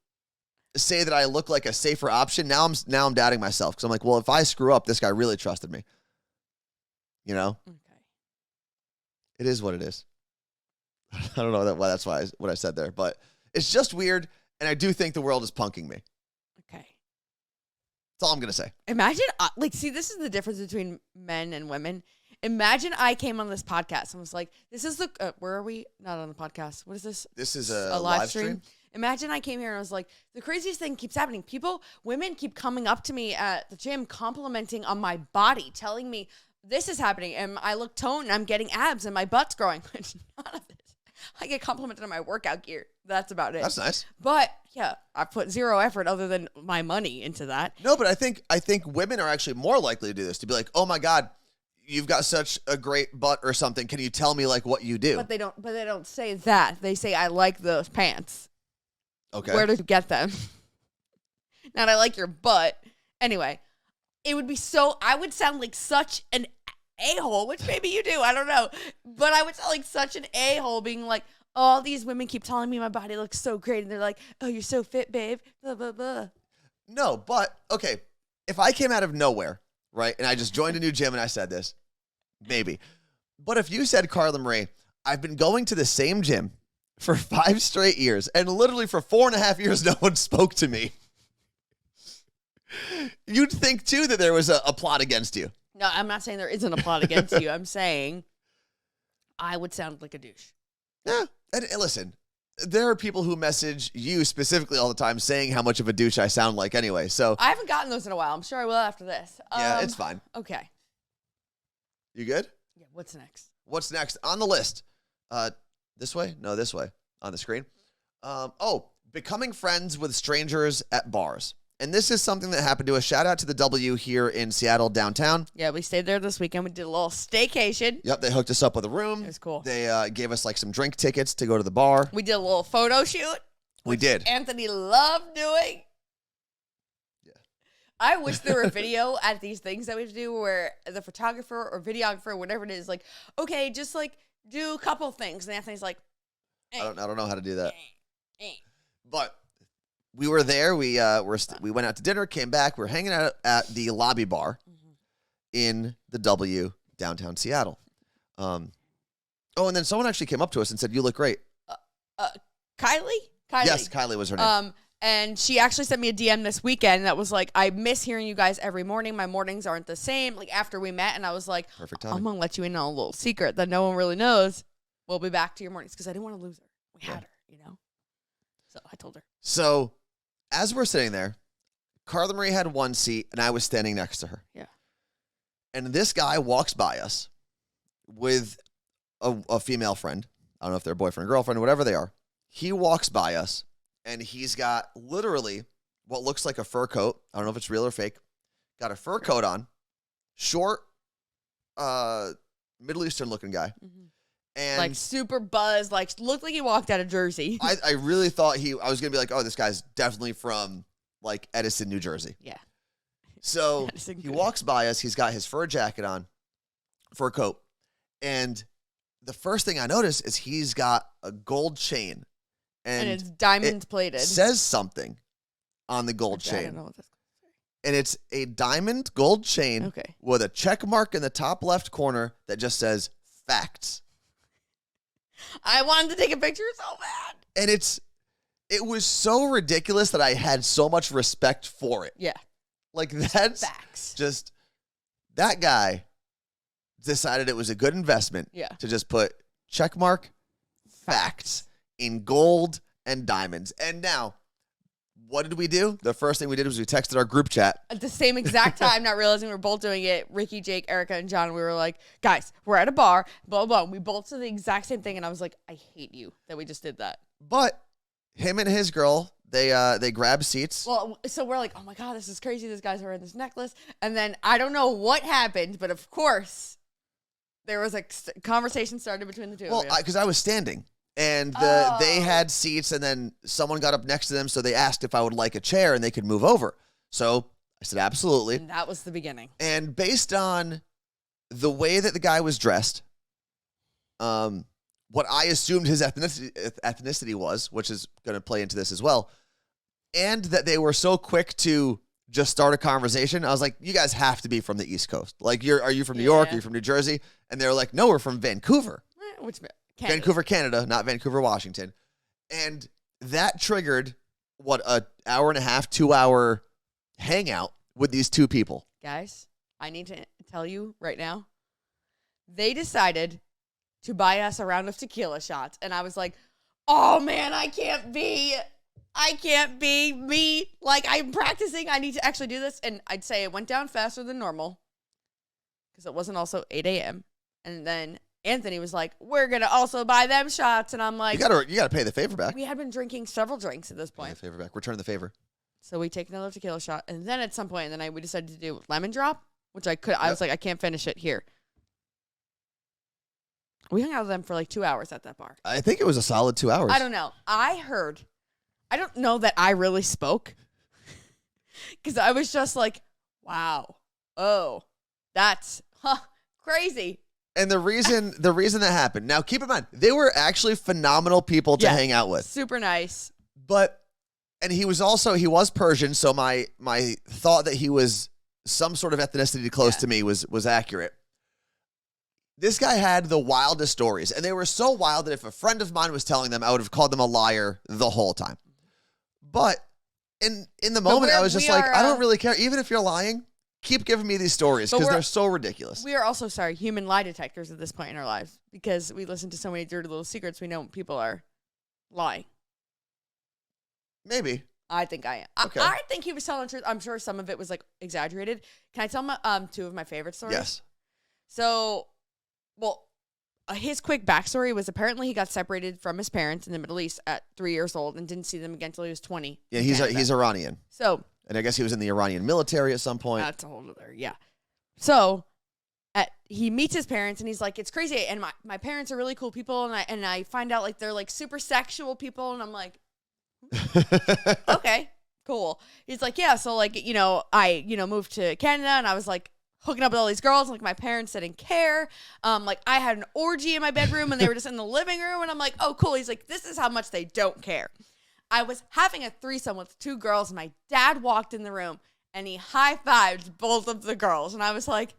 say that I look like a safer option, now I'm doubting myself, because I'm like, well, if I screw up, this guy really trusted me. You know? Okay. It is what it is. I don't know that's why what I said there, but it's just weird, and I do think the world is punking me. Okay. That's all I'm gonna say. Imagine, see, this is the difference between men and women. Imagine I came on this podcast and was like, "This is the where are we? Not on the podcast. What is this? This is a live stream. Imagine I came here and I was like, the craziest thing keeps happening. Women keep coming up to me at the gym, complimenting on my body, telling me this is happening, and I look toned, and I'm getting abs, and my butt's growing. None of this. I get complimented on my workout gear. That's about it. That's nice. But yeah, I put zero effort other than my money into that. No, but I think women are actually more likely to do this, to be like, "Oh my God, you've got such a great butt or something. Can you tell me like what you do?" But they don't say that. They say, "I like those pants." Okay. Where did you get them? Not, "I like your butt." Anyway, it would be I would sound like such an a-hole, which maybe you do, I don't know. But I would sound like such an a-hole being like, all these women keep telling me my body looks so great. And they're like, "Oh, you're so fit, babe." Blah, blah, blah. No, but okay, if I came out of nowhere, right, and I just joined a new gym and I said this, maybe. But if you said, "Carla Marie, I've been going to the same gym for 5 straight years, and literally for 4.5 years, no one spoke to me," you'd think too that there was a plot against you. No, I'm not saying there isn't a plot against you. I'm saying I would sound like a douche. Yeah, and listen, there are people who message you specifically all the time saying how much of a douche I sound like anyway, so. I haven't gotten those in a while. I'm sure I will after this. Yeah, it's fine. Okay. You good? Yeah, what's next? What's next on the list? This way? No, this way on the screen. Becoming friends with strangers at bars. And this is something that happened to us. Shout out to the W here in Seattle downtown. Yeah, we stayed there this weekend. We did a little staycation. Yep, they hooked us up with a room. It was cool. They gave us like some drink tickets to go to the bar. We did a little photo shoot. We did. Anthony loved doing. Yeah. I wish there were video at these things that we have to do where the photographer or videographer, whatever it is, like, okay, just like do a couple things. And Anthony's like, I don't know how to do that. eh. But we were there. We went out to dinner, came back. We were hanging out at the lobby bar in the W downtown Seattle. And then someone actually came up to us and said, "You look great." Kylie? Yes, Kylie was her name. And she actually sent me a DM this weekend that was like, "I miss hearing you guys every morning. My mornings aren't the same." Like after we met, and I was like, Perfect timing. "I'm gonna let you in on a little secret that no one really knows. We'll be back to your mornings," because I didn't want to lose her. We had her, So I told her. So as we're sitting there, Carla Marie had one seat, and I was standing next to her. Yeah. And this guy walks by us with a female friend. I don't know if they're boyfriend or girlfriend or whatever they are. He walks by us, and he's got literally what looks like a fur coat. I don't know if it's real or fake. Got a fur coat on, short, Middle Eastern looking guy. Mm-hmm. And like super buzzed, like looked like he walked out of Jersey. I really thought I was going to be like, "Oh, this guy's definitely from like Edison, New Jersey." Yeah. So he walks by us. He's got his fur jacket on, fur coat. And the first thing I notice is he's got a gold chain. And it's diamond plated. It says something on the gold chain. I don't know what that's and it's a diamond gold chain with a check mark in the top left corner that just says facts. I wanted to take a picture so bad. And it was so ridiculous that I had so much respect for it. Yeah. Like, that's Facts. just, that guy decided it was a good investment to just put checkmark facts in gold and diamonds. And now, what did we do? The first thing we did was we texted our group chat. At the same exact time, not realizing we were both doing it, Ricky, Jake, Erica, and John, we were like, guys, we're at a bar, blah, blah, blah. We both said the exact same thing, and I was like, I hate you that we just did that. But him and his girl, they grabbed seats. Well, so we're like, oh my God, this is crazy. This guy's wearing this necklace. And then I don't know what happened, but of course, there was a conversation started between the two of you. Well, because I was standing. And they had seats, and then someone got up next to them, so they asked if I would like a chair and they could move over. So I said, absolutely. And that was the beginning. And based on the way that the guy was dressed, what I assumed his ethnicity was, which is going to play into this as well, and that they were so quick to just start a conversation, I was like, you guys have to be from the East Coast. Like, are you from New York? Are you from New Jersey? And they were like, no, we're from Vancouver. Which Canada. Vancouver, Canada, not Vancouver, Washington. And that triggered, a hour and a half, 2 hour hangout with these two people. Guys, I need to tell you right now, they decided to buy us a round of tequila shots. And I was like, oh man, I can't be me. Like, I'm practicing. I need to actually do this. And I'd say it went down faster than normal because it wasn't also 8 a.m. And then Anthony was like, we're going to also buy them shots. And I'm like, you gotta pay the favor back. We had been drinking several drinks at this point. Pay the favor back. Return the favor. So we take another tequila shot. And then at some point, we decided to do lemon drop, which I was like, I can't finish it here. We hung out with them for like 2 hours at that bar. I think it was a solid 2 hours. I don't know. I don't know that I really spoke because I was just like, wow. Oh, that's crazy. And the reason that happened, now keep in mind, they were actually phenomenal people to hang out with. Super nice. And he was Persian, so my thought that he was some sort of ethnicity close to me was accurate. This guy had the wildest stories, and they were so wild that if a friend of mine was telling them, I would have called them a liar the whole time. But in the moment, I was just like, I don't really care. Even if you're lying, keep giving me these stories because they're so ridiculous. We are also, human lie detectors at this point in our lives because we listen to so many dirty little secrets. We know when people are lying. Maybe. I think I am. Okay. I think he was telling the truth. I'm sure some of it was like exaggerated. Can I tell two of my favorite stories? Yes. So, his quick backstory was apparently he got separated from his parents in the Middle East at 3 years old and didn't see them again until he was 20. Yeah, he's Iranian. So, and I guess he was in the Iranian military at some point. That's a whole other, yeah. So, he meets his parents and he's like, it's crazy. And my parents are really cool people. And I find out like they're like super sexual people. And I'm like, okay, cool. He's like, yeah. So like, I, moved to Canada and I was like hooking up with all these girls. Like my parents didn't care. Like I had an orgy in my bedroom and they were just in the living room. And I'm like, oh, cool. He's like, this is how much they don't care. I was having a threesome with two girls. And my dad walked in the room and he high-fived both of the girls. And I was like,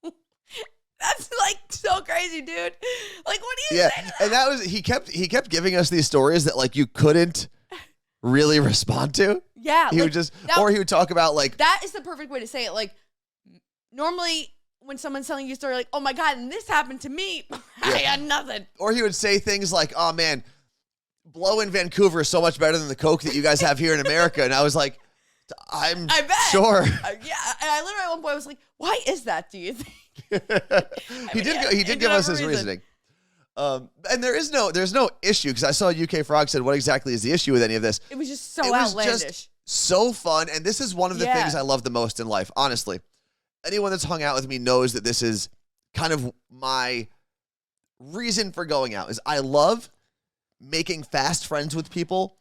that's like so crazy, dude. Like, what do you say to that? And that was he kept giving us these stories that like you couldn't really respond to. Yeah. He would just or he would talk about like that is the perfect way to say it. Like normally when someone's telling you a story like, oh my God, and this happened to me, I had nothing. Or he would say things like, oh man, blow in Vancouver is so much better than the Coke that you guys have here in America. And I was like, I bet. Sure. Yeah. And I literally at one point was like, why is that, do you think? He did give us his reasoning. And there's no issue because I saw UK Frog said, what exactly is the issue with any of this? It was just so outlandish. Just so fun. And this is one of the things I love the most in life. Honestly, anyone that's hung out with me knows that this is kind of my reason for going out is I love making fast friends with people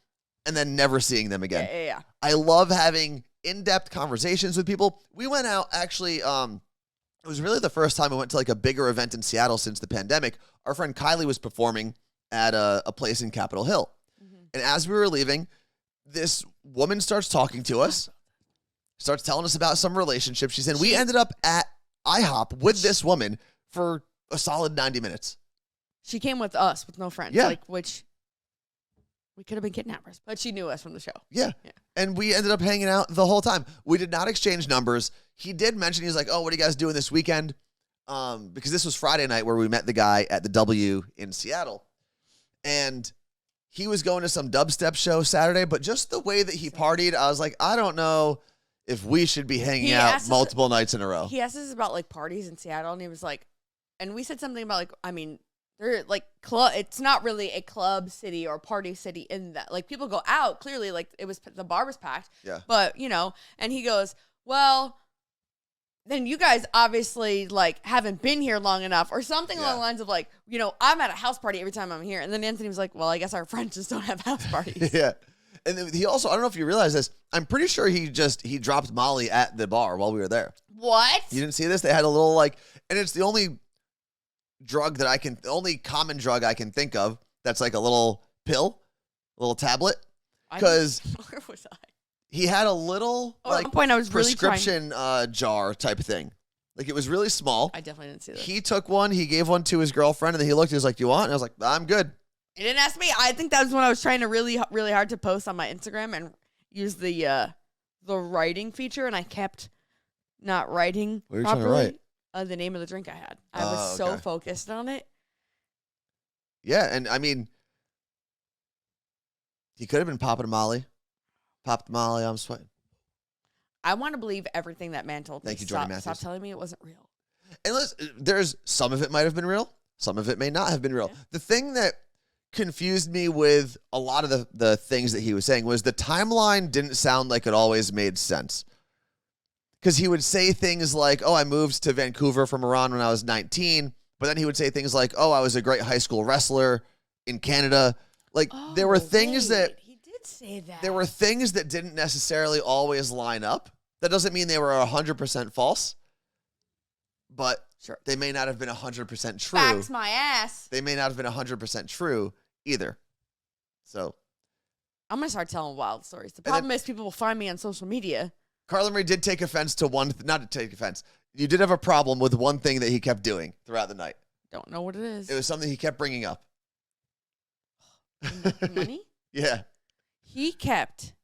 and then never seeing them again. Yeah. I love having in-depth conversations with people. We went out actually, it was really the first time I went to like a bigger event in Seattle since the pandemic. Our friend Kylie was performing at a place in Capitol Hill. Mm-hmm. And as we were leaving, this woman starts talking to us, starts telling us about some relationship she's in. We ended up at IHOP with this woman for a solid 90 minutes. She came with us with no friends. Yeah. Like, which we could have been kidnappers, but she knew us from the show. Yeah. Yeah. And we ended up hanging out the whole time. We did not exchange numbers. He did mention, he's like, oh, what are you guys doing this weekend? Because this was Friday night where we met the guy at the W in Seattle. And he was going to some dubstep show Saturday, but just the way that he partied, I was like, I don't know if we should be hanging out multiple nights in a row. He asked us about like parties in Seattle, and he was like, and we said something about like, I mean, they're like club. It's not really a club city or party city in that. Like people go out clearly. Like it was the bar was packed. Yeah. But and he goes, well, then you guys obviously like haven't been here long enough, or something along the lines of like, I'm at a house party every time I'm here. And then Anthony was like, well, I guess our friends just don't have house parties. Yeah. And then he also, I don't know if you realize this, I'm pretty sure he dropped Molly at the bar while we were there. What? You didn't see this? They had a little and it's the only common drug I can think of that's like a little pill, a little tablet. Because where was I? he had a little at one point I was really prescription jar type thing. Like it was really small. I definitely didn't see this. He took one, he gave one to his girlfriend, and then he looked, he was like, do you want? And I was like, I'm good. He didn't ask me. I think that was when I was trying to really hard to post on my Instagram and use the writing feature, and I kept not writing What are you properly. trying to write? The name of the drink I had. I was so focused on it. Yeah, and I mean, he could have been popping a Molly. Popped Molly, I'm sweating. I want to believe everything that man told me. Thank you, Jordan Stop Matthews. telling me it wasn't real. And there's some of it might have been real. Some of it may not have been real. Yeah. The thing that confused me with a lot of the things that he was saying was the timeline didn't sound like it always made sense. Because he would say things like, oh, I moved to Vancouver from Iran when I was 19. But then he would say things like, oh, I was a great high school wrestler in Canada. Like there were things that he did say that. there were things that didn't necessarily always line up. That doesn't mean they were 100% false. But they may not have been 100% true. Facts my ass. They may not have been 100% true either. So I'm going to start telling wild stories. The problem is people will find me on social media. Carla Marie did take offense to not to take offense. You did have a problem with one thing that he kept doing throughout the night. Don't know what it is. It was something he kept bringing up. Money? Yeah. He kept.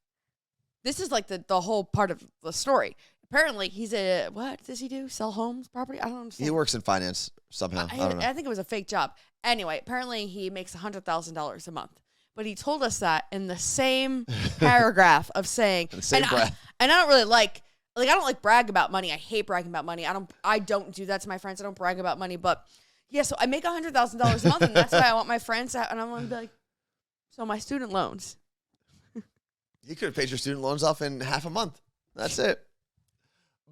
This is like the whole part of the story. Apparently, he's what does he do? Sell homes, property? I don't understand. He works in finance somehow. I don't know. I think it was a fake job. Anyway, apparently he makes $100,000 a month. But he told us that in the same paragraph of saying, In the same breath. And I don't really like I don't like brag about money. I hate bragging about money. I don't do that to my friends. I don't brag about money. But yeah, so I make $100,000 a month, and that's why I want my friends to and I want to be like, so my student loans. You could have paid your student loans off in half a month. That's it.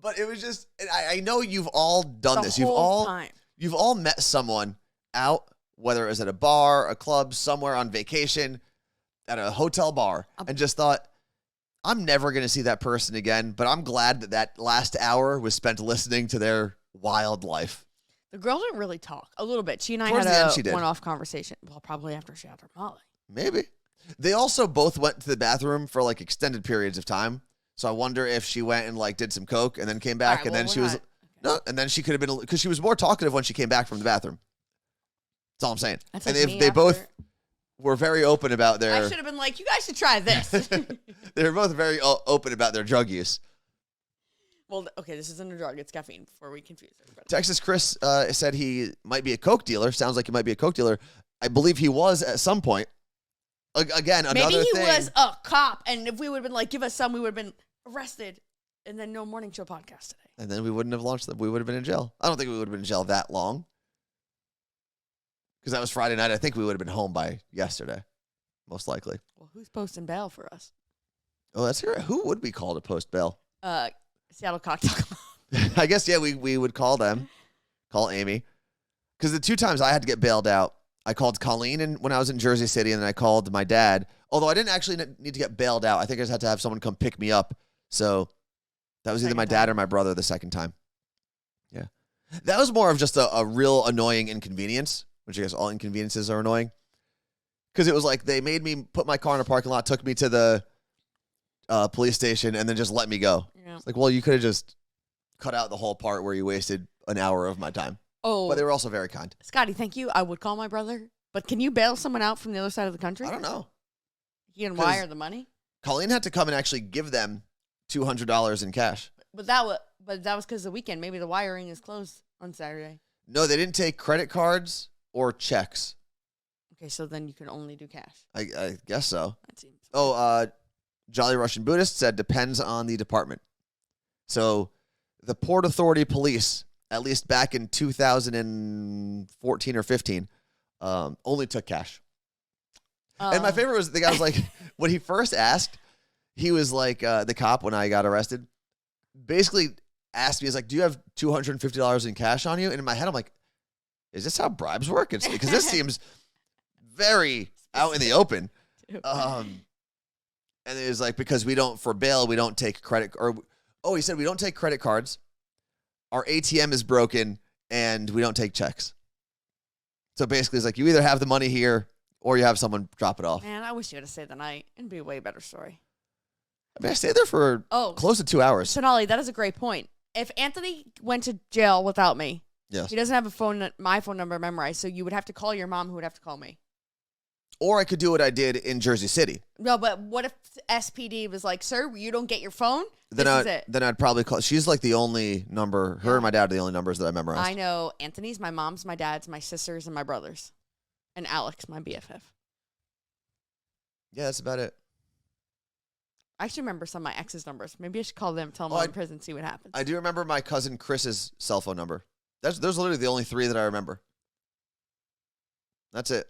But it was just, I know you've all done this. You've all met someone out, whether it was at a bar, a club, somewhere on vacation, at a hotel bar, and just thought, I'm never going to see that person again, but I'm glad that last hour was spent listening to their wild life. The girl didn't really talk. A little bit. She and I Towards the end, she had did. a one-off conversation. Well, probably after she had her Molly. Maybe. They also both went to the bathroom for like extended periods of time. So I wonder if she went and did some coke and then came back, Right, and well, then she was no, and then she could have been, because she was more talkative when she came back from the bathroom. That's all I'm saying. That's and like they me both were very open about their. I should have been like, you guys should try this. They were both very open about their drug use. Well, okay, this isn't a drug; it's caffeine. Before we confuse everybody. Texas Chris said he might be a coke dealer. Sounds like he might be a coke dealer. I believe he was at some point. Again, another Maybe he thing. was a cop, and if we would have been like, give us some, we would have been arrested, and then no morning show podcast today. And then we wouldn't have launched them. We would have been in jail. I don't think we would have been in jail that long. Because that was Friday night. I think we would have been home by yesterday. Most likely. Well, who's posting bail for us? Oh, that's here. Who would we call to post bail? Seattle Cocktail Club. I guess, yeah, we would call them. Call Amy. Because the two times I had to get bailed out, I called Colleen when I was in Jersey City, and then I called my dad. Although I didn't actually need to get bailed out. I think I just had to have someone come pick me up. So that was either my dad or my brother the second time. Yeah. That was more of just a real annoying inconvenience, which I guess all inconveniences are annoying. Because it was like they made me put my car in a parking lot, took me to the police station, and then just let me go. Yeah. It's like, well, you could have just cut out the whole part where you wasted an hour of my time. Oh. But they were also very kind. Scotty, thank you. I would call my brother. But can you bail someone out from the other side of the country? I don't know. You can wire the money? Colleen had to come and actually give them $200 in cash. But that was because of the weekend. Maybe the wiring is closed on Saturday. No, they didn't take credit cards or checks. Okay, so then you can only do cash. I guess so. That seems. Jolly Russian Buddhist said depends on the department. So the Port Authority Police, at least back in 2014 or 15, only took cash. And my favorite was the guy was like, when he first asked, he was like, the cop, when I got arrested, basically asked me, he's like, do you have $250 in cash on you? And in my head, I'm like, is this how bribes work? Because this seems very out in the open. And it was like, because for bail, we don't take credit, he said we don't take credit cards. Our ATM is broken and we don't take checks. So basically it's like, you either have the money here or you have someone drop it off. Man, I wish you would have stayed the night. It'd be a way better story. I mean, I stayed there for close to 2 hours. Sonali, that is a great point. If Anthony went to jail without me, yes, he doesn't have my phone number memorized, so you would have to call your mom, who would have to call me. Or I could do what I did in Jersey City. No, but what if SPD was like, sir, you don't get your phone? Then I'd probably call. She's like the only number. Her and my dad are the only numbers that I memorized. I know Anthony's, my mom's, my dad's, my sister's, and my brother's. And Alex, my BFF. Yeah, that's about it. I actually remember some of my ex's numbers. Maybe I should call them, tell them I'm in prison, see what happens. I do remember my cousin Chris's cell phone number. Those are literally the only 3 that I remember. That's it.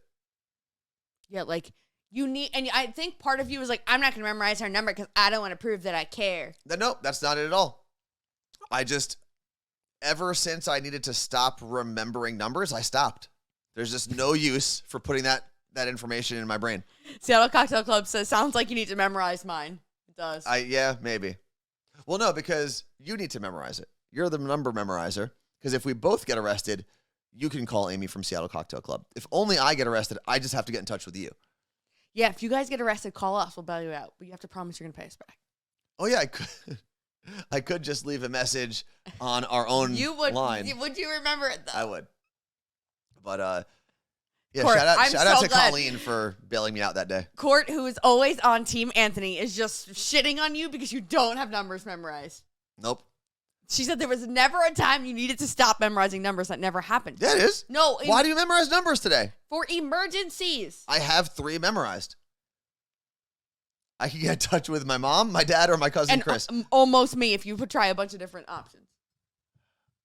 Yeah, like, you need, and I think part of you is like, I'm not going to memorize her number because I don't want to prove that I care. No, that's not it at all. Ever since I needed to stop remembering numbers, I stopped. There's just no use for putting that information in my brain. Seattle Cocktail Club says, sounds like you need to memorize mine. It does. Yeah, maybe. Well, no, because you need to memorize it. You're the number memorizer. Because if we both get arrested, you can call Amy from Seattle Cocktail Club. If only I get arrested, I just have to get in touch with you. Yeah, if you guys get arrested, call us. We'll bail you out. But you have to promise you're going to pay us back. Oh, yeah, I could just leave a message on our own line. Would you remember it, though? I would. But, yeah, Court, shout out to Colleen for bailing me out that day. Court, who is always on Team Anthony, is just shitting on you because you don't have numbers memorized. Nope. She said there was never a time you needed to stop memorizing numbers. That never happened. Yeah, it is. No. Why do you memorize numbers today? For emergencies. I have 3 memorized. I can get in touch with my mom, my dad, or my cousin Chris. Almost me if you would try a bunch of different options.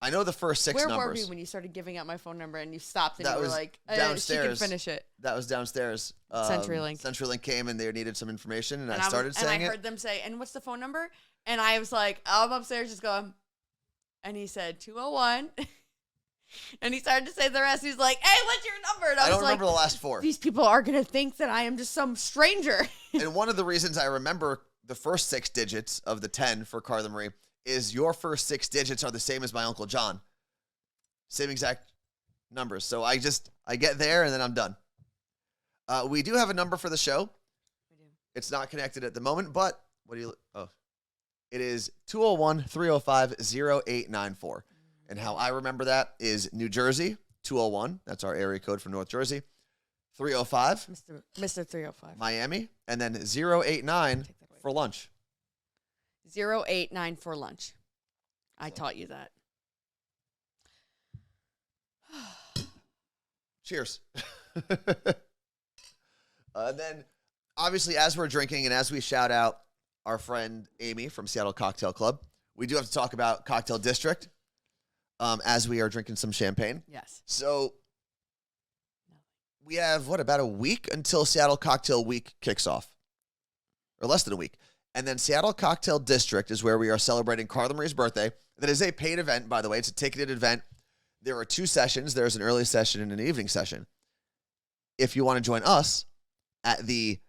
I know the first 6 numbers. Where were we when you started giving out my phone number and you stopped and that you were was like, downstairs. she can finish it. That was downstairs. CenturyLink. CenturyLink came and they needed some information and I started saying it. And I heard them say, and what's the phone number? And I was like, I'm upstairs just going, and he said 201. And he started to say the rest. He's like, hey, what's your number? And I don't remember the last 4. These people are going to think that I am just some stranger. And one of the reasons I remember the first 6 digits of the 10 for Carla Marie is your first 6 digits are the same as my Uncle John. Same exact numbers. So I get there and then I'm done. We do have a number for the show. We do. It's not connected at the moment, but it is 201-305-0894. And how I remember that is New Jersey, 201. That's our area code for North Jersey. 305. Mr. 305. Miami. And then 089 for lunch. 089 for lunch. I taught you that. Cheers. Then, obviously, as we're drinking and as we shout out our friend Amy from Seattle Cocktail Club, we do have to talk about Cocktail District as we are drinking some champagne. Yes. So, we have, about a week until Seattle Cocktail Week kicks off? Or less than a week. And then Seattle Cocktail District is where we are celebrating Carla Marie's birthday. That is a paid event, by the way. It's a ticketed event. There are 2 sessions. There's an early session and an evening session. If you want to join us at the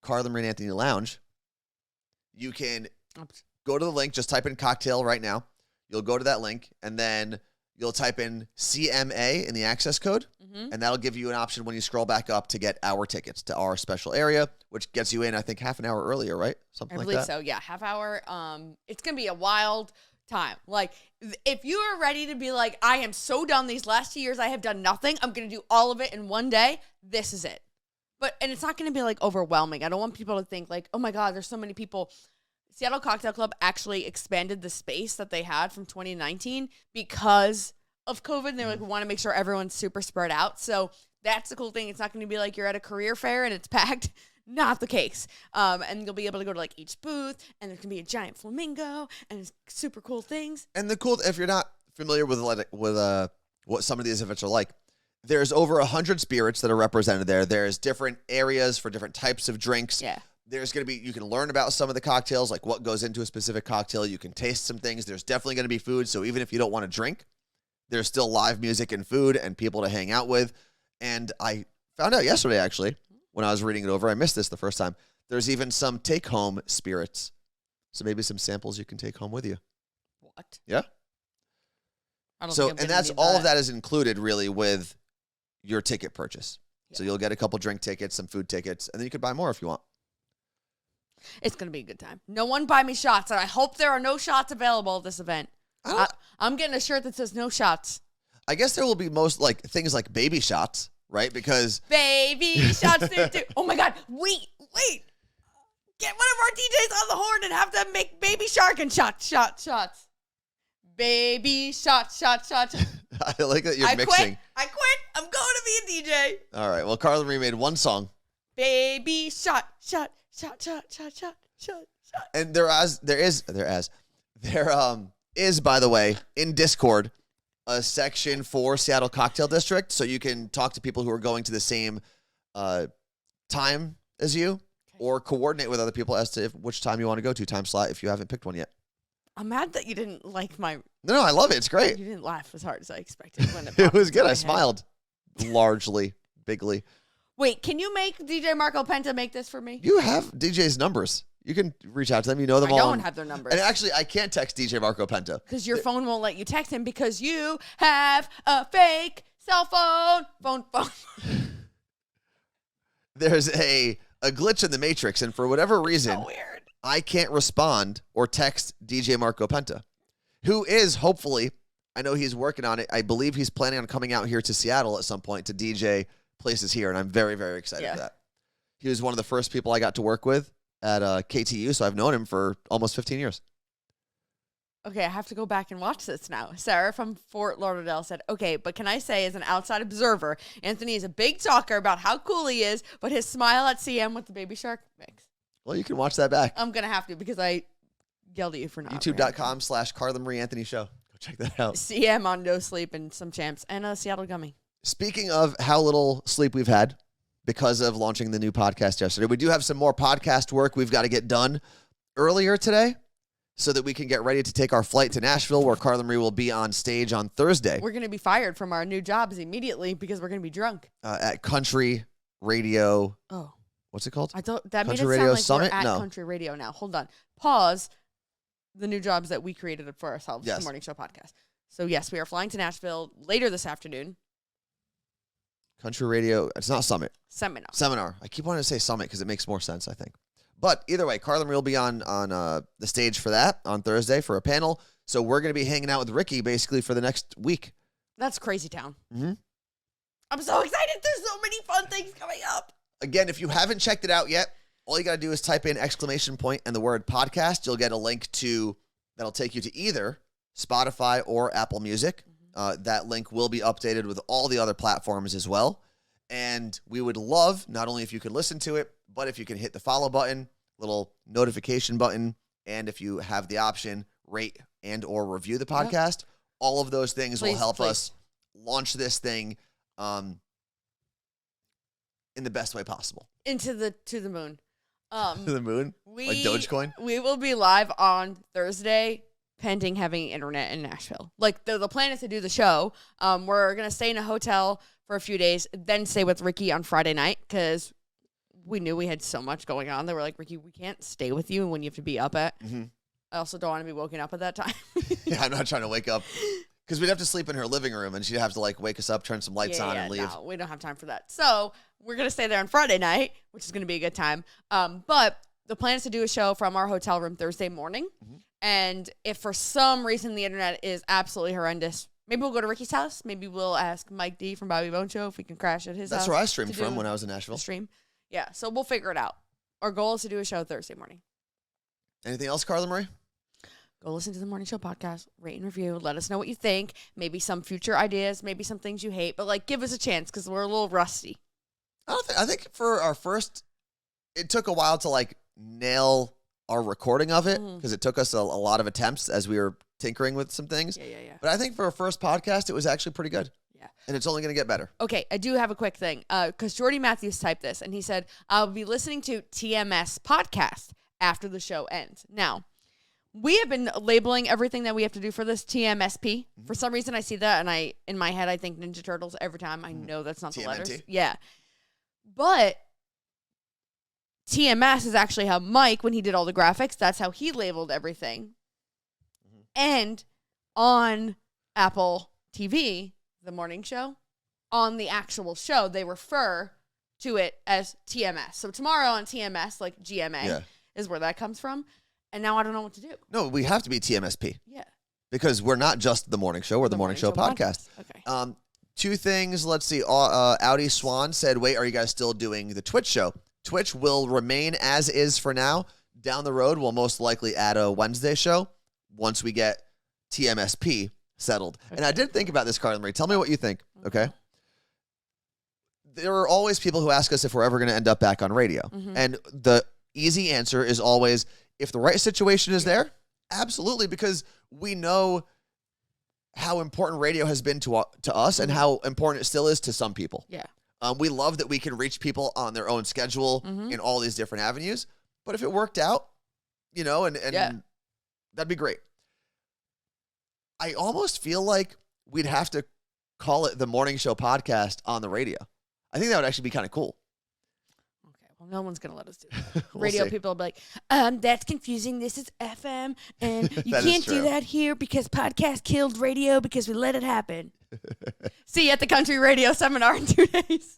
Carla Marie Anthony Lounge, you can go to the link. Just type in cocktail right now. You'll go to that link, and then you'll type in CMA in the access code, and that'll give you an option when you scroll back up to get our tickets to our special area, which gets you in, I think, half an hour earlier, right? Something like that. I believe so, yeah. Half hour. It's going to be a wild time. Like, if you are ready to be like, I am so done. These last 2 years, I have done nothing. I'm going to do all of it in one day. This is it. And it's not going to be like overwhelming. I don't want people to think like, oh my God, there's so many people. Seattle Cocktail Club actually expanded the space that they had from 2019 because of COVID. And they like want to make sure everyone's super spread out. So that's the cool thing. It's not going to be like you're at a career fair and it's packed. Not the case. And you'll be able to go to like each booth, and there can be a giant flamingo and super cool things. And if you're not familiar with what some of these events are like, there's over 100 spirits that are represented there. There's different areas for different types of drinks. Yeah. There's going to be, you can learn about some of the cocktails, like what goes into a specific cocktail. You can taste some things. There's definitely going to be food. So even if you don't want to drink, there's still live music and food and people to hang out with. And I found out yesterday, actually, when I was reading it over, I missed this the first time. There's even some take-home spirits. So maybe some samples you can take home with you. What? Yeah. I don't So, think I'm and gonna that's need all of that is included really with your ticket purchase. Yeah. So you'll get a couple drink tickets, some food tickets, and then you could buy more if you want. It's going to be a good time. No one buy me shots, and I hope there are no shots available at this event. I'm getting a shirt that says no shots. I guess there will be most like things like baby shots, right? Because Baby shots. Oh my God. Wait. Get one of our DJs on the horn and have them make baby shark and shots. Baby shots. I like that you're mixing. I quit. I'm going to be a DJ. All right. Well, Carla Marie made one song. Baby shot. And there is, by the way, in Discord, a section for Seattle Cocktail District, so you can talk to people who are going to the same time as you, or coordinate with other people as to which time you want to go to, time slot, if you haven't picked one yet. I'm mad that you didn't like my... No, I love it. It's great. You didn't laugh as hard as I expected. When It was good. I smiled largely, bigly. Wait, can you make DJ Marco Penta make this for me? You have DJ's numbers. You can reach out to them. You know them all. I don't have their numbers. And actually, I can't text DJ Marco Penta. Because your phone won't let you text him because you have a fake cell phone. Phone. There's a glitch in the matrix, and for whatever reason, So weird. I can't respond or text DJ Marco Penta, who is hopefully, I know he's working on it. I believe he's planning on coming out here to Seattle at some point to DJ places here, and I'm very, very excited for that. He was one of the first people I got to work with at KTU, so I've known him for almost 15 years. Okay, I have to go back and watch this now. Sarah from Fort Lauderdale said, okay, but can I say as an outside observer, Anthony is a big talker about how cool he is, but his smile at CM with the baby shark mix. Well, you can watch that back. I'm going to have to because I yelled at you for not. YouTube.com/Carla Marie Anthony Show. Go check that out. CM on No Sleep and some champs and a Seattle Gummy. Speaking of how little sleep we've had because of launching the new podcast yesterday, we do have some more podcast work we've got to get done earlier today so that we can get ready to take our flight to Nashville, where Carla Marie will be on stage on Thursday. We're going to be fired from our new jobs immediately because we're going to be drunk. At Country Radio. Oh. What's it called? I thought that made Country it Radio sound like Summit? we're at No. Country Radio now. Hold on. Pause. The new jobs that we created for ourselves, Yes. the Morning Show podcast. So, yes, we are flying to Nashville later this afternoon. Country Radio. It's not Summit. Seminar. I keep wanting to say Summit because it makes more sense, I think. But either way, Carla Marie will be on the stage for that on Thursday for a panel. So we're going to be hanging out with Ricky basically for the next week. That's crazy town. Mm-hmm. I'm so excited. There's so many fun things coming up. Again, if you haven't checked it out yet, all you got to do is type in ! and the word podcast. You'll get a link that'll take you to either Spotify or Apple Music. That link will be updated with all the other platforms as well. And we would love, not only if you could listen to it, but if you can hit the follow button, little notification button, and if you have the option, rate and or review the podcast. Yep. All of those things will help us launch this thing in the best way possible. To the moon. To the moon? Like Dogecoin? We will be live on Thursday, pending having internet in Nashville. Like, the plan is to do the show. We're going to stay in a hotel for a few days, then stay with Ricky on Friday night, because we knew we had so much going on. They were like, Ricky, we can't stay with you when you have to be up at. Mm-hmm. I also don't want to be woken up at that time. Yeah, I'm not trying to wake up. Because we'd have to sleep in her living room, and she'd have to, wake us up, turn some lights on, and leave. No, we don't have time for that. So we're going to stay there on Friday night, which is going to be a good time. But the plan is to do a show from our hotel room Thursday morning. Mm-hmm. And if for some reason the internet is absolutely horrendous, maybe we'll go to Ricky's house. Maybe we'll ask Mike D from Bobby Bone Show if we can crash at his house. That's where I streamed from when I was in the Nashville. stream. Yeah, so we'll figure it out. Our goal is to do a show Thursday morning. Anything else, Carla Marie? Go listen to the Morning Show podcast, rate and review. Let us know what you think. Maybe some future ideas, maybe some things you hate, but like give us a chance because we're a little rusty. I think for our first, it took a while to like nail our recording of it because it took us a lot of attempts as we were tinkering with some things. Yeah. But I think for our first podcast, it was actually pretty good. Yeah. And it's only going to get better. Okay, I do have a quick thing because Jordy Matthews typed this and he said, I'll be listening to TMS podcast after the show ends. Now, we have been labeling everything that we have to do for this TMSP. For some reason, I see that, and in my head, I think Ninja Turtles every time. I know that's not the TMNT. letters. Yeah. But TMS is actually how Mike, when he did all the graphics, that's how he labeled everything. And on Apple TV, the morning show, on the actual show, they refer to it as TMS. So tomorrow on TMS, like GMA, is where that comes from. And now I don't know what to do. No, we have to be TMSP. Yeah. Because we're not just the morning show. We're the morning show podcast. Okay. Two things. Let's see. Audi Swan said, wait, are you guys still doing the Twitch show? Twitch will remain as is for now. Down the road, we'll most likely add a Wednesday show once we get TMSP settled. Okay. And I did think about this, Carla Marie. Tell me what you think, okay? There are always people who ask us if we're ever going to end up back on radio. And the easy answer is always, if the right situation is there, absolutely, because we know how important radio has been to us and how important it still is to some people. Yeah. We love that we can reach people on their own schedule in all these different avenues. But if it worked out, and that'd be great. I almost feel like we'd have to call it the Morning Show podcast on the radio. I think that would actually be kind of cool. Well, no one's going to let us do that. We'll Radio see. people will be like, that's confusing. This is FM, and you That is can't do true. that here because podcast killed radio because we let it happen. See you at the country radio seminar in 2 days.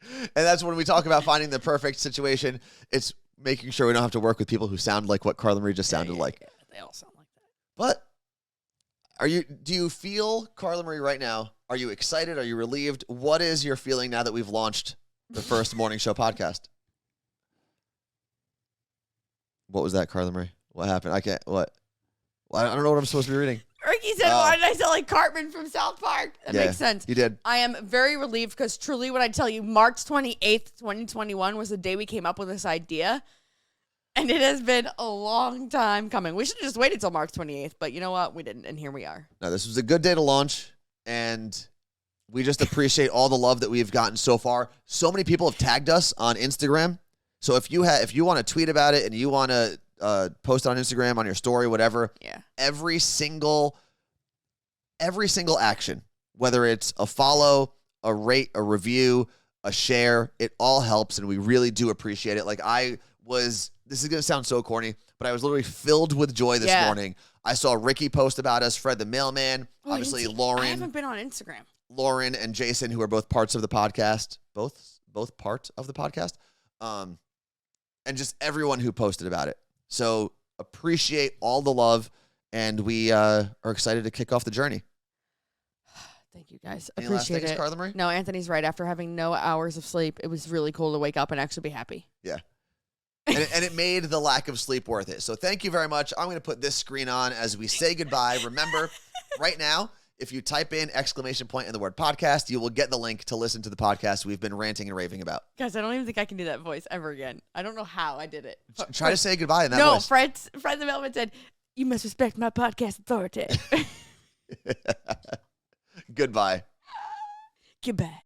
And that's when we talk about finding the perfect situation. It's making sure we don't have to work with people who sound like what Carla Marie just sounded like. Yeah, they all sound like that. But do you feel, Carla Marie, right now, are you excited? Are you relieved? What is your feeling now that we've launched the first morning show podcast? What was that, Carla Marie? What happened? I can't, what? I don't know what I'm supposed to be reading. Ricky said, why did I sound like Cartman from South Park? That makes sense. You did. I am very relieved because truly when I tell you March 28th, 2021 was the day we came up with this idea. And it has been a long time coming. We should have just waited till March 28th, but you know what? We didn't, and here we are. No, this was a good day to launch, and we just appreciate all the love that we've gotten so far. So many people have tagged us on Instagram. So if you want to tweet about it and you want to post it on Instagram, on your story, whatever, every single action, whether it's a follow, a rate, a review, a share, it all helps, and we really do appreciate it. Like this is going to sound so corny, but I was literally filled with joy this morning. I saw Ricky post about us, Fred the Mailman, obviously Lauren. I haven't been on Instagram. Lauren and Jason, who are both parts of the podcast, both part of the podcast, and just everyone who posted about it. So appreciate all the love, and we are excited to kick off the journey. Thank you, guys. Any last Appreciate things, it. Carla Marie? No, Anthony's right. After having no hours of sleep, it was really cool to wake up and actually be happy. Yeah. And it made the lack of sleep worth it. So thank you very much. I'm going to put this screen on as we say goodbye. Remember, right now, if you type in ! in the word podcast, you will get the link to listen to the podcast we've been ranting and raving about. Guys, I don't even think I can do that voice ever again. I don't know how I did it. Try to say goodbye in that voice. No, Fred the Mailman said, you must respect my podcast authority. Goodbye. Goodbye.